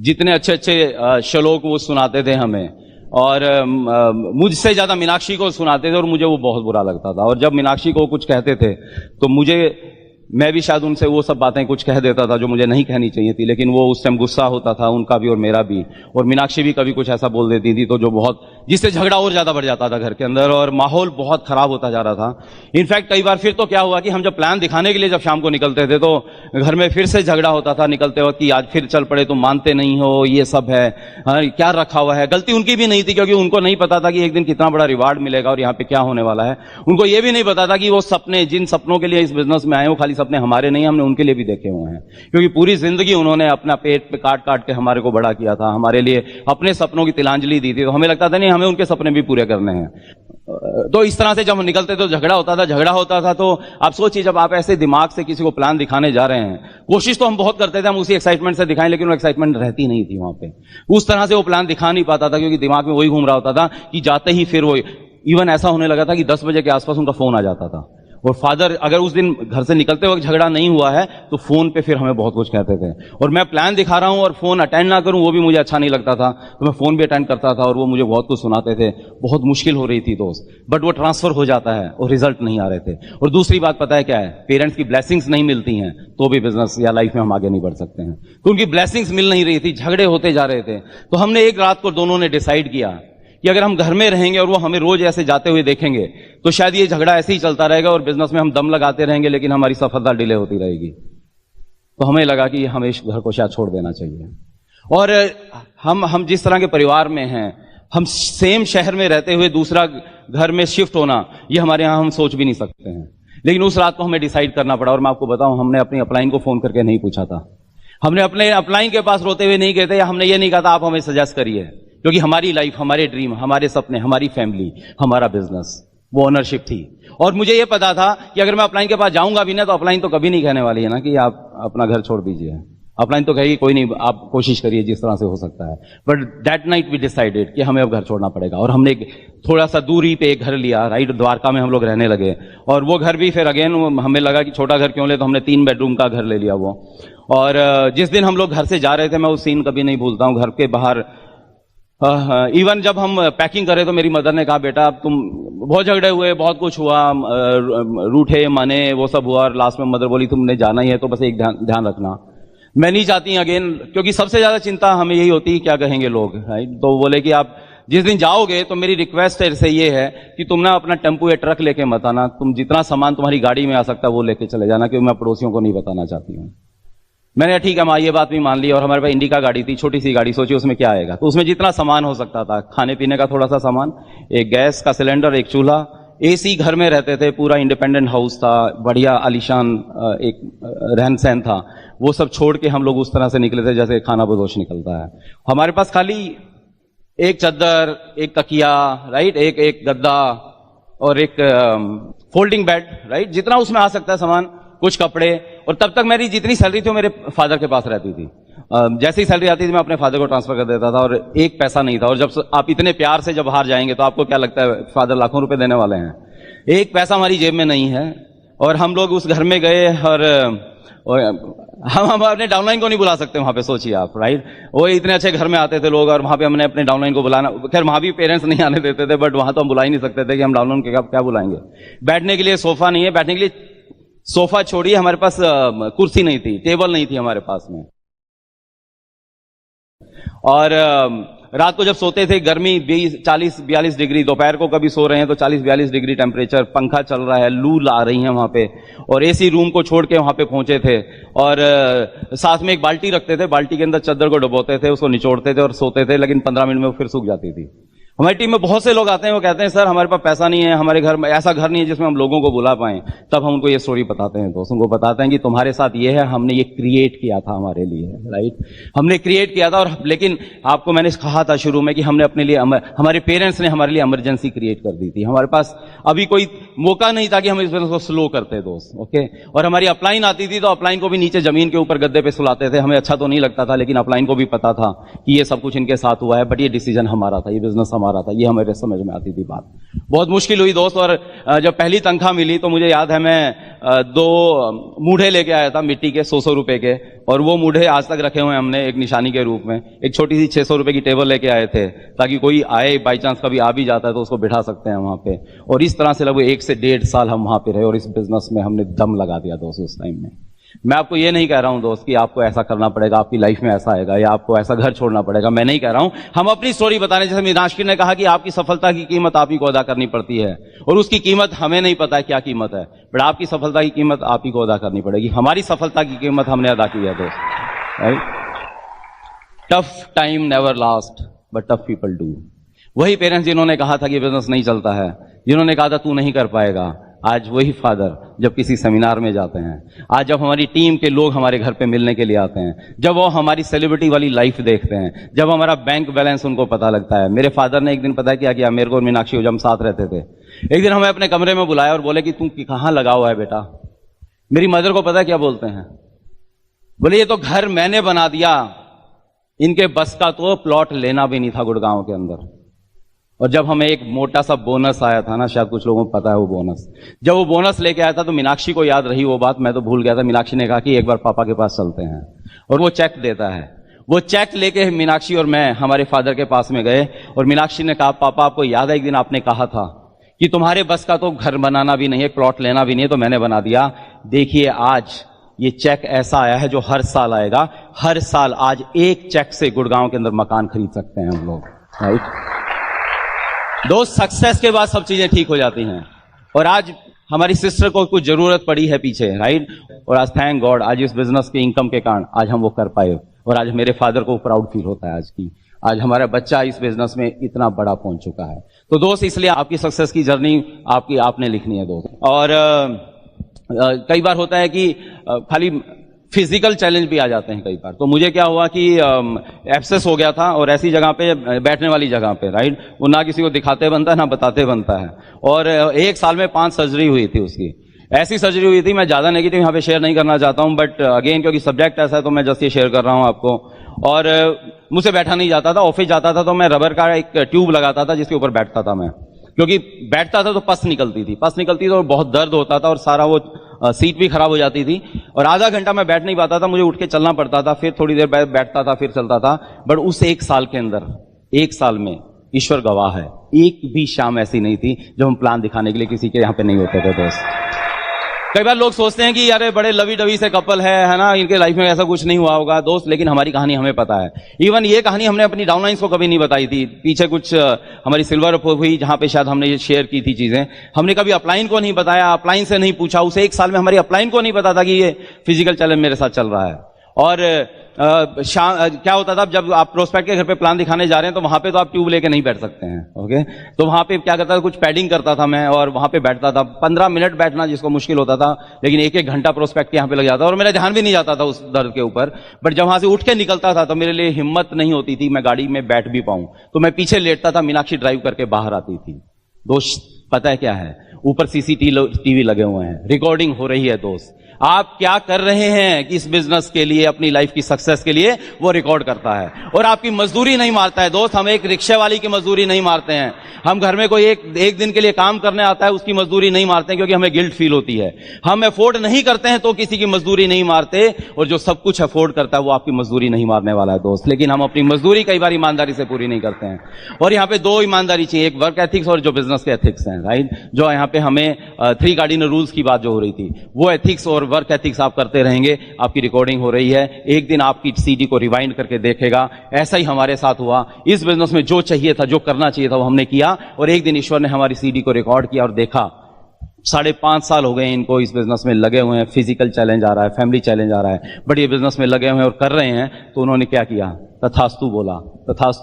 जितने अच्छे अच्छे श्लोक वो सुनाते थे हमें, और मुझसे ज्यादा मीनाक्षी को सुनाते थे और मुझे वो बहुत बुरा लगता था। और जब मीनाक्षी को कुछ कहते थे तो मैं भी शायद उनसे वो सब बातें कुछ कह देता था जो मुझे नहीं कहनी चाहिए थी, लेकिन वो उस टाइम गुस्सा होता था उनका भी और मेरा भी। और मीनाक्षी भी कभी कुछ ऐसा बोल देती थी तो जिससे झगड़ा और ज्यादा बढ़ जाता था घर के अंदर और माहौल बहुत खराब होता जा रहा था। इनफैक्ट कई बार फिर तो क्या हुआ कि हम जब प्लान दिखाने के लिए जब शाम को निकलते थे तो घर में फिर से झगड़ा होता था निकलते वक्त कि आज फिर चल पड़े, तुम मानते नहीं हो, ये सब है, क्या रखा हुआ है। गलती उनकी भी नहीं थी क्योंकि उनको नहीं पता था कि एक दिन कितना बड़ा रिवार्ड मिलेगा और यहाँ पे क्या होने वाला है। उनको ये भी नहीं पता था कि वो सपने, जिन सपनों के लिए इस बिजनेस में आए, वो खाली सपने हमारे नहीं, हमने उनके लिए भी देखे हुए हैं। क्योंकि पूरी जिंदगी उन्होंने अपना पेट पे काट काट के हमारे को बड़ा किया था, हमारे लिए अपने सपनों की तिलांजलि दी थी। तो हमें लगता था नहीं, हमें उनके सपने भी पूरे करने हैं। तो इस तरह से जब हम निकलते तो झगड़ा होता था। तो आप सोचिए, जब आप ऐसे दिमाग से किसी को प्लान दिखाने जा रहे हैं, कोशिश तो हम बहुत करते थे हम उसी एक्साइटमेंट से दिखाएं, लेकिन वो एक्साइटमेंट रहती नहीं थी वहां पे। उस तरह से वो प्लान दिखा नहीं पाता था क्योंकि दिमाग में वही घूम रहा होता था कि जाते ही फिर वो इवन ऐसा होने लगा था कि 10 बजे के आसपास उनका फोन आ जाता था। और फादर अगर उस दिन घर से निकलते वक्त झगड़ा नहीं हुआ है तो फोन पे फिर हमें बहुत कुछ कहते थे। और मैं प्लान दिखा रहा हूं और फोन अटेंड ना करूं वो भी मुझे अच्छा नहीं लगता था, तो मैं फोन भी अटेंड करता था और वो मुझे बहुत कुछ सुनाते थे। बहुत मुश्किल हो रही थी दोस्त, बट वो ट्रांसफर हो जाता है और रिजल्ट नहीं आ रहे थे। और दूसरी बात पता है क्या है, पेरेंट्स की ब्लेसिंग्स नहीं मिलती हैं तो भी बिजनेस या लाइफ में हम आगे नहीं बढ़ सकते हैं। तो उनकी ब्लेसिंग्स मिल नहीं रही थी, झगड़े होते जा रहे थे। तो हमने एक रात को दोनों ने डिसाइड किया कि अगर हम घर में रहेंगे और वो हमें रोज ऐसे जाते हुए देखेंगे तो शायद ये झगड़ा ऐसे ही चलता रहेगा और बिजनेस में हम दम लगाते रहेंगे लेकिन हमारी सफलता डिले होती रहेगी। तो हमें लगा कि हमें इस घर को शायद छोड़ देना चाहिए। और हम जिस तरह के परिवार में हैं, हम सेम शहर में रहते हुए दूसरा घर में शिफ्ट होना, ये हमारे यहां हम सोच भी नहीं सकते हैं। लेकिन उस रात को हमें डिसाइड करना पड़ा। और मैं आपको बताऊं, हमने अपनी अपलाइन को फोन करके नहीं पूछा था, हमने अपने अपलाइन के पास रोते हुए नहीं कहते, या हमने ये नहीं कहा था आप हमें सजेस्ट करिए, क्योंकि हमारी लाइफ, हमारे ड्रीम, हमारे सपने, हमारी फैमिली, हमारा बिजनेस, वो ओनरशिप थी। और मुझे ये पता था कि अगर मैं अपलाइन के पास जाऊंगा भी ना तो अपलाइन तो कभी नहीं कहने वाली है ना कि आप अपना घर छोड़ दीजिए। अपलाइन तो कहेगी कोई नहीं, आप कोशिश करिए जिस तरह से हो सकता है। But that night we decided कि हमें अब घर छोड़ना पड़ेगा। और हमने थोड़ा सा दूरी पे एक घर लिया, राइट, द्वारका में हम लोग रहने लगे। और वो घर भी फिर अगेन हमें लगा कि छोटा घर क्यों ले, तो हमने 3 बेडरूम का घर ले लिया वो। और जिस दिन हम लोग घर से जा रहे थे, मैं उस सीन कभी नहीं भूलता हूँ। घर के बाहर इवन जब हम पैकिंग करे तो मेरी मदर ने कहा बेटा अब तुम, बहुत झगड़े हुए, बहुत कुछ हुआ, रूठे माने, वो सब हुआ। और लास्ट में मदर बोली तुमने जाना ही है तो बस एक ध्यान रखना, मैं नहीं चाहती अगेन, क्योंकि सबसे ज्यादा चिंता हमें यही होती है क्या कहेंगे लोग, राइट। तो बोले कि आप जिस दिन जाओगे तो मेरी रिक्वेस्ट से ये है कि तुम ना अपना टेम्पो या ट्रक लेके मत आना, तुम जितना सामान तुम्हारी गाड़ी में आ सकता है वो लेके चले जाना, क्योंकि मैं पड़ोसियों को नहीं बताना चाहती हूँ। मैंने कहा ठीक है माँ, ये बात भी मान ली। और हमारे पास इंडिका गाड़ी थी, छोटी सी गाड़ी, सोचिए उसमें क्या आएगा। तो उसमें जितना सामान हो सकता था, खाने पीने का थोड़ा सा सामान, एक गैस का सिलेंडर, एक चूल्हा, एसी घर में रहते थे, पूरा इंडिपेंडेंट हाउस था, बढ़िया आलीशान एक रहन सहन था, वो सब छोड़ के हम लोग उस तरह से निकले थे जैसे खाना बदोश निकलता है। हमारे पास खाली एक चद्दर, एक तकिया, राइट, एक गद्दा और एक फोल्डिंग बेड, राइट, जितना उसमें आ सकता है सामान, कुछ कपड़े। और तब तक मेरी जितनी सैलरी थी वो मेरे फादर के पास रहती थी। जैसे ही सैलरी आती थी मैं अपने फादर को ट्रांसफर कर देता था, और एक पैसा नहीं था। और जब आप इतने प्यार से जब हार जाएंगे तो आपको क्या लगता है फादर लाखों रुपए देने वाले हैं, एक पैसा हमारी जेब में नहीं है। और हम लोग उस घर में गए और हम अपने डाउनलाइन को नहीं बुला सकते वहां पे, सोचिए आप, राइट। वो इतने अच्छे घर में आते थे लोग, और वहां पे हमने अपने डाउनलाइन को बुलाना, खैर वहां भी पेरेंट्स नहीं आने देते थे, बट वहां तो हम बुला ही नहीं सकते थे कि हम डाउनलाइन के क्या बुलाएंगे। बैठने के लिए सोफा नहीं है, बैठने के लिए सोफा छोड़िए, हमारे पास कुर्सी नहीं थी, टेबल नहीं थी हमारे पास में। और रात को जब सोते थे, गर्मी 40-42 डिग्री, दोपहर को कभी सो रहे हैं तो 40-42 डिग्री टेम्परेचर, पंखा चल रहा है, लू ला रही है वहां पे, और एसी रूम को छोड़ के वहां पे पहुंचे थे। और साथ में एक बाल्टी रखते थे, बाल्टी के अंदर चद्दर को डुबोते थे, उसको निचोड़ते थे और सोते थे, लेकिन 15 मिनट में वो फिर सूख जाती थी। हमारी टीम में बहुत से लोग आते हैं, वो कहते हैं सर हमारे पास पैसा नहीं है, हमारे घर में ऐसा घर नहीं है जिसमें हम लोगों को बुला पाएं। तब हम उनको ये स्टोरी बताते हैं, दोस्तों को बताते हैं कि तुम्हारे साथ ये है, हमने ये क्रिएट किया था हमारे लिए, राइट, हमने क्रिएट किया था। और लेकिन आपको मैंने कहा था शुरू में कि हमने अपने लिए, हमारे पेरेंट्स ने हमारे लिए इमरजेंसी क्रिएट कर दी थी। हमारे पास अभी कोई मौका नहीं था कि हम इस बिजनेस को स्लो करते, दोस्त, ओके। और हमारी अपलाइन आती थी तो अपलाइन को भी नीचे जमीन के ऊपर गद्दे पे सुलाते थे, हमें अच्छा तो नहीं लगता था, लेकिन अपलाइन को भी पता था कि ये सब कुछ इनके साथ हुआ है, बट ये डिसीजन हमारा था, ये बिजनेस हमारा था, ये हमारे समझ में आती थी बात। बहुत मुश्किल हुई दोस्त। और जब पहली तनख्वाह मिली तो मुझे याद है मैं 2 मूढ़े लेके आया था मिट्टी के, 100 रुपए के, और वो मूढ़े आज तक रखे हुए हैं हमने एक निशानी के रूप में। एक छोटी सी 600 रुपए की टेबल लेके आए थे ताकि कोई आए, बाई चांस कभी आ भी जाता है तो उसको बिठा सकते हैं वहां पे। और इस तरह से लगभग 1 से 1.5 साल हम वहां पे रहे, और इस बिजनेस में हमने दम लगा दिया दोस्त उस टाइम में। मैं आपको ये नहीं कह रहा हूं दोस्त कि आपको ऐसा करना पड़ेगा, आपकी लाइफ में ऐसा आएगा, या आपको ऐसा घर छोड़ना पड़ेगा, मैं नहीं कह रहा हूं। हम अपनी स्टोरी बता रहे हैं, जैसे मीनाक्षी ने कहा कि आपकी सफलता की कीमत आप ही को अदा करनी पड़ती है, और उसकी कीमत हमें नहीं पता है क्या कीमत है, बट आपकी सफलता की कीमत आप ही को अदा करनी पड़ेगी। हमारी सफलता की कीमत हमने अदा की है दोस्त, right. Tough time never last but tough people do. वही पेरेंट्स जिन्होंने कहा था कि बिजनेस नहीं चलता है, जिन्होंने कहा था तू नहीं कर पाएगा, आज वही फादर जब किसी सेमिनार में जाते हैं, आज जब हमारी टीम के लोग हमारे घर पे मिलने के लिए आते हैं, जब वो हमारी सेलिब्रिटी वाली लाइफ देखते हैं, जब हमारा बैंक बैलेंस उनको पता लगता है। मेरे फादर ने एक दिन पता है क्या किया, मेरे को और मीनाक्षी जब हम साथ रहते थे, एक दिन हमें अपने कमरे में बुलाया और बोले कि तू कहां लगा हुआ है बेटा। मेरी मदर को पता है क्या बोलते हैं, बोले ये तो घर मैंने बना दिया, इनके बस का तो प्लॉट लेना भी नहीं था गुड़गांव के अंदर। और जब हमें एक मोटा सा बोनस आया था ना, शायद कुछ लोगों को पता है वो बोनस, जब वो बोनस लेके आया था तो मीनाक्षी को याद रही वो बात, मैं तो भूल गया था। मीनाक्षी ने कहा कि एक बार पापा के पास चलते हैं, और वो चेक देता है। वो चेक लेके मीनाक्षी और मैं हमारे फादर के पास में गए, और मीनाक्षी ने कहा पापा आपको याद है एक दिन आपने कहा था कि तुम्हारे बस का तो घर बनाना भी नहीं है, प्लॉट लेना भी नहीं है, तो मैंने बना दिया। देखिए आज ये चेक ऐसा आया है जो हर साल आएगा, हर साल आज एक चेक से गुड़गांव के अंदर मकान खरीद सकते हैं हम लोग, राइट। दोस्त सक्सेस के बाद सब चीजें ठीक हो जाती हैं, और आज हमारी सिस्टर को कुछ जरूरत पड़ी है पीछे, राइट, और आज थैंक गॉड आज इस बिजनेस के इनकम के कारण आज हम वो कर पाए, और आज मेरे फादर को प्राउड फील होता है आज की, आज हमारा बच्चा इस बिजनेस में इतना बड़ा पहुंच चुका है। तो दोस्त इसलिए आपकी सक्सेस की जर्नी आपने लिखनी है दोस्त। और कई बार होता है कि खाली फिजिकल चैलेंज भी आ जाते हैं कई बार। तो मुझे क्या हुआ कि एब्सेस हो गया था, और ऐसी जगह पे, बैठने वाली जगह पे, राइट, वो ना किसी को दिखाते बनता है ना बताते बनता है। और 1 साल में 5 सर्जरी हुई थी उसकी, ऐसी सर्जरी हुई थी। मैं ज्यादा नेगेटिव यहाँ पे शेयर नहीं करना चाहता हूँ, बट अगेन क्योंकि सब्जेक्ट ऐसा है तो मैं जस्ट ये शेयर कर रहा हूँ आपको। और मुझसे बैठा नहीं जाता था, ऑफिस जाता था तो मैं रबर का एक ट्यूब लगाता था जिसके ऊपर बैठता था मैं, क्योंकि बैठता था तो पस निकलती थी तो बहुत दर्द होता था, और सारा वो सीट भी खराब हो जाती थी, और आधा घंटा मैं बैठ नहीं पाता था, मुझे उठ के चलना पड़ता था, फिर थोड़ी देर बैठता था, फिर चलता था। बट उस 1 साल के अंदर, 1 साल में ईश्वर गवाह है, एक भी शाम ऐसी नहीं थी जब हम प्लान दिखाने के लिए किसी के यहाँ पे नहीं होते थे दोस्त। कई बार लोग सोचते हैं कि अरे बड़े लवी डवी से कपल है ना, इनके लाइफ में ऐसा कुछ नहीं हुआ होगा दोस्त, लेकिन हमारी कहानी हमें पता है। इवन ये कहानी हमने अपनी डाउनलाइंस को कभी नहीं बताई थी। पीछे कुछ हमारी सिल्वर अप हुई जहां पे शायद हमने ये शेयर की थी चीजें, हमने कभी अपलाइन को नहीं बताया, अपलाइन से नहीं पूछा, उसे 1 साल में हमारी अपलाइन को नहीं पता था कि ये फिजिकल चैलेंज मेरे साथ चल रहा है। और क्या होता था, जब आप प्रोस्पेक्ट के घर पे प्लान दिखाने जा रहे हैं तो वहां पे तो आप ट्यूब लेके नहीं बैठ सकते हैं, ओके। तो वहां पे क्या करता था, कुछ पैडिंग करता था मैं और वहां पे बैठता था। 15 मिनट बैठना जिसको मुश्किल होता था, लेकिन 1-1 घंटा प्रोस्पेक्ट के यहाँ पे लग जाता और मेरा ध्यान भी नहीं जाता था उस दर्द के ऊपर। बट जब वहां से उठ के निकलता था तो मेरे लिए हिम्मत नहीं होती थी मैं गाड़ी में बैठ भी पाऊं, तो मैं पीछे लेटता था, मीनाक्षी ड्राइव करके बाहर आती थी। दोस्त पता है क्या है, ऊपर सीसीटीवी लगे हुए हैं, रिकॉर्डिंग हो रही है। दोस्त आप क्या कर रहे हैं कि इस बिजनेस के लिए, अपनी लाइफ की सक्सेस के लिए, वो रिकॉर्ड करता है और आपकी मजदूरी नहीं मारता है। दोस्त हम एक रिक्शे वाली की मजदूरी नहीं मारते हैं, हम घर में कोई एक दिन के लिए काम करने आता है उसकी मजदूरी नहीं मारते हैं, क्योंकि हमें गिल्ट फील होती है। हम अफोर्ड नहीं करते हैं तो किसी की मजदूरी नहीं मारते, और जो सब कुछ अफोर्ड करता है वो आपकी मजदूरी नहीं मारने वाला है दोस्त। लेकिन हम अपनी मजदूरी कई बार ईमानदारी से पूरी नहीं करते हैं। और यहाँ पे 2 ईमानदारी चाहिए, एक वर्क एथिक्स और जो बिजनेस के एथिक्स हैं, राइट। जो यहाँ पे हमें 3 कार्डिनल रूल्स की बात जो हो रही थी, वो एथिक्स और वर्क एथिक्स आप करते रहेंगे। आपकी रिकॉर्डिंग हो रही है, एक दिन आपकी सीडी को रिवाइंड करके देखेगा। ऐसा ही हमारे साथ हुआ। इस बिजनेस में जो चाहिए था, जो करना चाहिए था, वो हमने किया, और एक दिन ईश्वर ने हमारी सीडी को रिकॉर्ड किया और देखा 5.5 साल हो गए इनको इस बिजनेस में लगे हुए हैं। फिजिकल चैलेंज आ रहा है, फैमिली चैलेंज आ रहा है, बट ये बिजनेस में लगे हुए हैं और कर रहे हैं। तो उन्होंने क्या किया, तथास्तु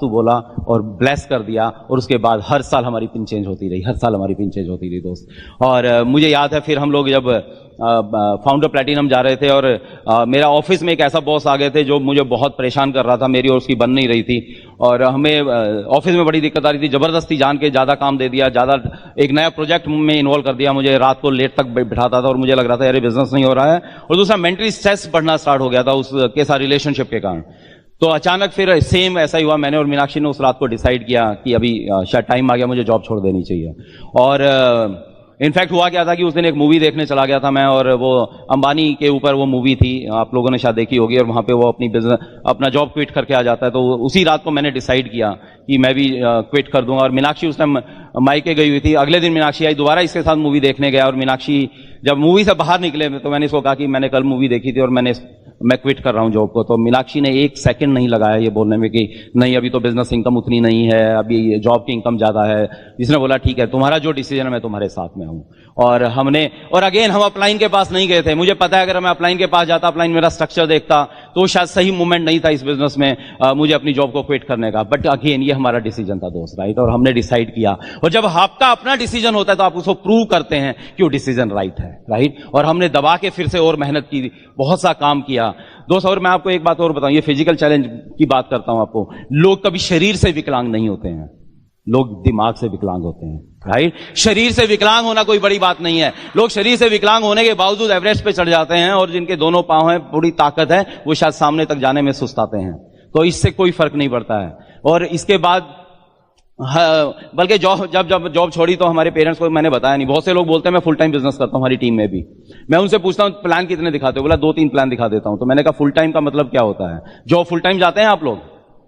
बोला और ब्लेस कर दिया। और उसके बाद हर साल हमारी पिन चेंज होती रही, दोस्त। और मुझे याद है फिर हम लोग जब फाउंडर प्लैटिनम जा रहे थे और मेरा ऑफिस में एक ऐसा बॉस आ गए थे जो मुझे बहुत परेशान कर रहा था, मेरी और उसकी बन नहीं रही थी, और हमें ऑफिस में बड़ी दिक्कत आ रही थी। जबरदस्ती जान के ज्यादा काम दे दिया, ज्यादा एक नया प्रोजेक्ट में इन्वॉल्व कर दिया मुझे। रात को लेट तक बिठाता था और मुझे लग रहा था यार बिजनेस नहीं हो रहा है। और दूसरा मेंटली स्ट्रेस बढ़ना स्टार्ट हो गया था उसके साथ रिलेशनशिप के कारण। तो अचानक फिर सेम ऐसा ही हुआ। मैंने और मीनाक्षी ने उस रात को डिसाइड किया कि अभी शायद टाइम आ गया, मुझे जॉब छोड़ देनी चाहिए। और इनफैक्ट हुआ क्या था कि उस दिन एक मूवी देखने चला गया था मैं, और वो अंबानी के ऊपर वो मूवी थी, आप लोगों ने शायद देखी होगी। और वहां पे वो अपना जॉब क्विट करके आ जाता है। तो उसी रात को मैंने डिसाइड किया कि मैं भी क्विट कर दूंगा। और मीनाक्षी उस टाइम मायके गई हुई थी। अगले दिन मीनाक्षी आई, दोबारा इसके साथ मूवी देखने गया। और मीनाक्षी जब मूवी से बाहर निकले तो मैंने इसको कहा कि मैंने कल मूवी देखी थी और मैं क्विट कर रहा हूं जॉब को। तो मीनाक्षी ने 1 सेकंड नहीं लगाया ये बोलने में कि नहीं, अभी तो बिजनेस इनकम उतनी नहीं है, अभी जॉब की इनकम ज्यादा है। इसने बोला ठीक है, तुम्हारा जो डिसीजन है मैं तुम्हारे साथ में हूं। और अगेन हम अपलाइन के पास नहीं गए थे। मुझे पता है अगर मैं अपलाइन के पास जाता, अपलाइन मेरा स्ट्रक्चर देखता, तो शायद सही मूवमेंट नहीं था इस बिजनेस में मुझे अपनी जॉब को क्विट करने का। बट अगेन ये हमारा डिसीजन था दोस्त, राइट। और हमने डिसाइड किया। और जब आपका अपना डिसीजन होता है तो आप उसको प्रूव करते हैं कि वो डिसीजन राइट है, राइट। और हमने दबा के फिर से और मेहनत की, बहुत सा काम किया दोस्त। और मैं आपको एक बात और बताऊं, ये फिजिकल चैलेंज की बात करता हूं आपको। लोग कभी शरीर से विकलांग नहीं होते हैं, लोग दिमाग से विकलांग होते हैं, राइट। शरीर से विकलांग होना कोई बड़ी बात नहीं है। लोग शरीर से विकलांग होने के बावजूद एवरेस्ट पे चढ़ जाते हैं, और जिनके दोनों पांव हैं, पूरी ताकत है, वो शायद सामने तक जाने में सुस्ताते हैं। तो इससे कोई फर्क नहीं पड़ता है। और इसके बाद बल्कि जब जॉब छोड़ी तो हमारे पेरेंट्स को मैंने बताया नहीं। बहुत से लोग बोलते हैं मैं फुल टाइम बिजनेस करता हूं, हमारी टीम में भी। मैं उनसे पूछता हूं प्लान कितने दिखाते हो, बोला 2-3 प्लान दिखा देता हूं। तो मैंने कहा फुल टाइम का मतलब क्या होता है? जॉब फुल टाइम जाते हैं आप लोग?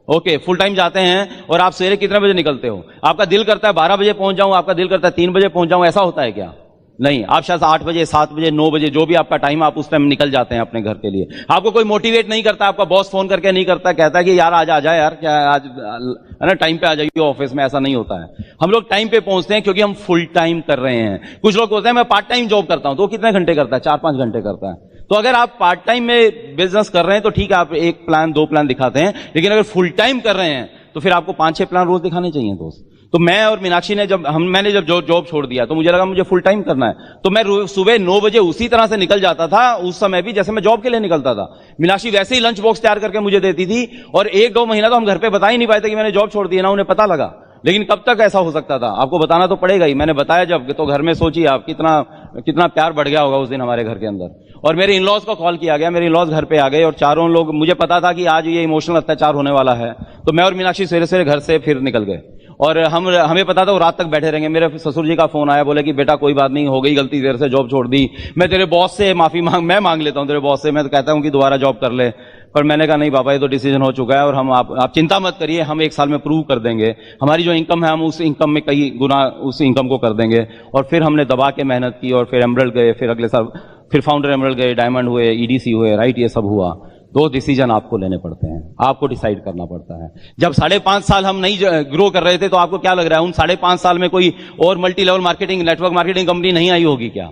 ओके, फुल टाइम जाते हैं। और आप सवेरे कितने बजे निकलते हो? आपका दिल करता है 12 बजे पहुंच जाऊं, आपका दिल करता है 3 बजे पहुंच जाऊं, ऐसा होता है क्या? नहीं, आप शायद 8 बजे, 7 बजे, 9 बजे, जो भी आपका टाइम, आप उस टाइम निकल जाते हैं अपने घर के लिए। आपको कोई मोटिवेट नहीं करता, आपका बॉस फोन करके नहीं करता, कहता है कि यार आज आ जाए यार, क्या आज है ना, टाइम पे आ जाइए ऑफिस में। ऐसा नहीं होता है। हम लोग टाइम पे पहुंचते हैं क्योंकि हम फुल टाइम कर रहे हैं। कुछ लोग बोलते हैं मैं पार्ट टाइम जॉब करता हूं, तो कितने घंटे करता है? 4-5 घंटे करता है। तो अगर आप पार्ट टाइम में बिजनेस कर रहे हैं तो ठीक है, आप 1 प्लान 2 प्लान दिखाते हैं। लेकिन अगर फुल टाइम कर रहे हैं तो फिर आपको 5-6 प्लान रोज दिखाने चाहिए दोस्त। तो मैं और मीनाक्षी ने मैंने जब जॉब छोड़ दिया तो मुझे लगा मुझे फुल टाइम करना है। तो मैं सुबह 9 बजे उसी तरह से निकल जाता था उस समय भी जैसे मैं जॉब के लिए निकलता था। मीनाक्षी वैसे ही लंच बॉक्स तैयार करके मुझे देती थी। और 1-2 महीना तो हम घर पे बता ही नहीं पाए थे कि मैंने जॉब छोड़ दी, ना उन्हें पता लगा। लेकिन कब तक ऐसा हो सकता था? आपको बताना तो पड़ेगा ही। मैंने बताया जब, तो घर में सोचिए आप कितना प्यार बढ़ गया होगा उस दिन हमारे घर के अंदर। और मेरे इन-लॉज को कॉल किया गया, मेरे इन-लॉज घर पे आ गए और चारों लोग, मुझे पता था कि आज ये इमोशनल अत्याचार होने वाला है। तो मैं और मीनाक्षी सवेरे घर से फिर निकल गए। और हमें पता था वो रात तक बैठे रहेंगे। मेरे ससुर जी का फोन आया, बोले कि बेटा कोई बात नहीं, हो गई गलती, देर से जॉब छोड़ दी, मैं तेरे बॉस से माफी मैं मांग लेता हूं तेरे बॉस से। मैं तो कहता हूं कि दोबारा जॉब कर ले। पर मैंने कहा नहीं पापा, ये तो डिसीजन हो चुका है। और आप चिंता मत करिए, हम 1 साल में प्रूव कर देंगे। हमारी जो इनकम है हम उस इनकम में कई गुना उस इनकम को कर देंगे। और फिर हमने दबा के मेहनत की और फिर एमरल्ड गए, फिर अगले साल फिर फाउंडर एमरल्ड गए, डायमंड हुए, ईडीसी हुए, राइट, ये सब हुआ। 2 डिसीजन आपको लेने पड़ते हैं, आपको डिसाइड करना पड़ता है। जब 5.5 साल हम नहीं ग्रो कर रहे थे तो आपको क्या लग रहा है उन 5.5 साल में कोई और multi level marketing, network marketing company नहीं आई होगी क्या?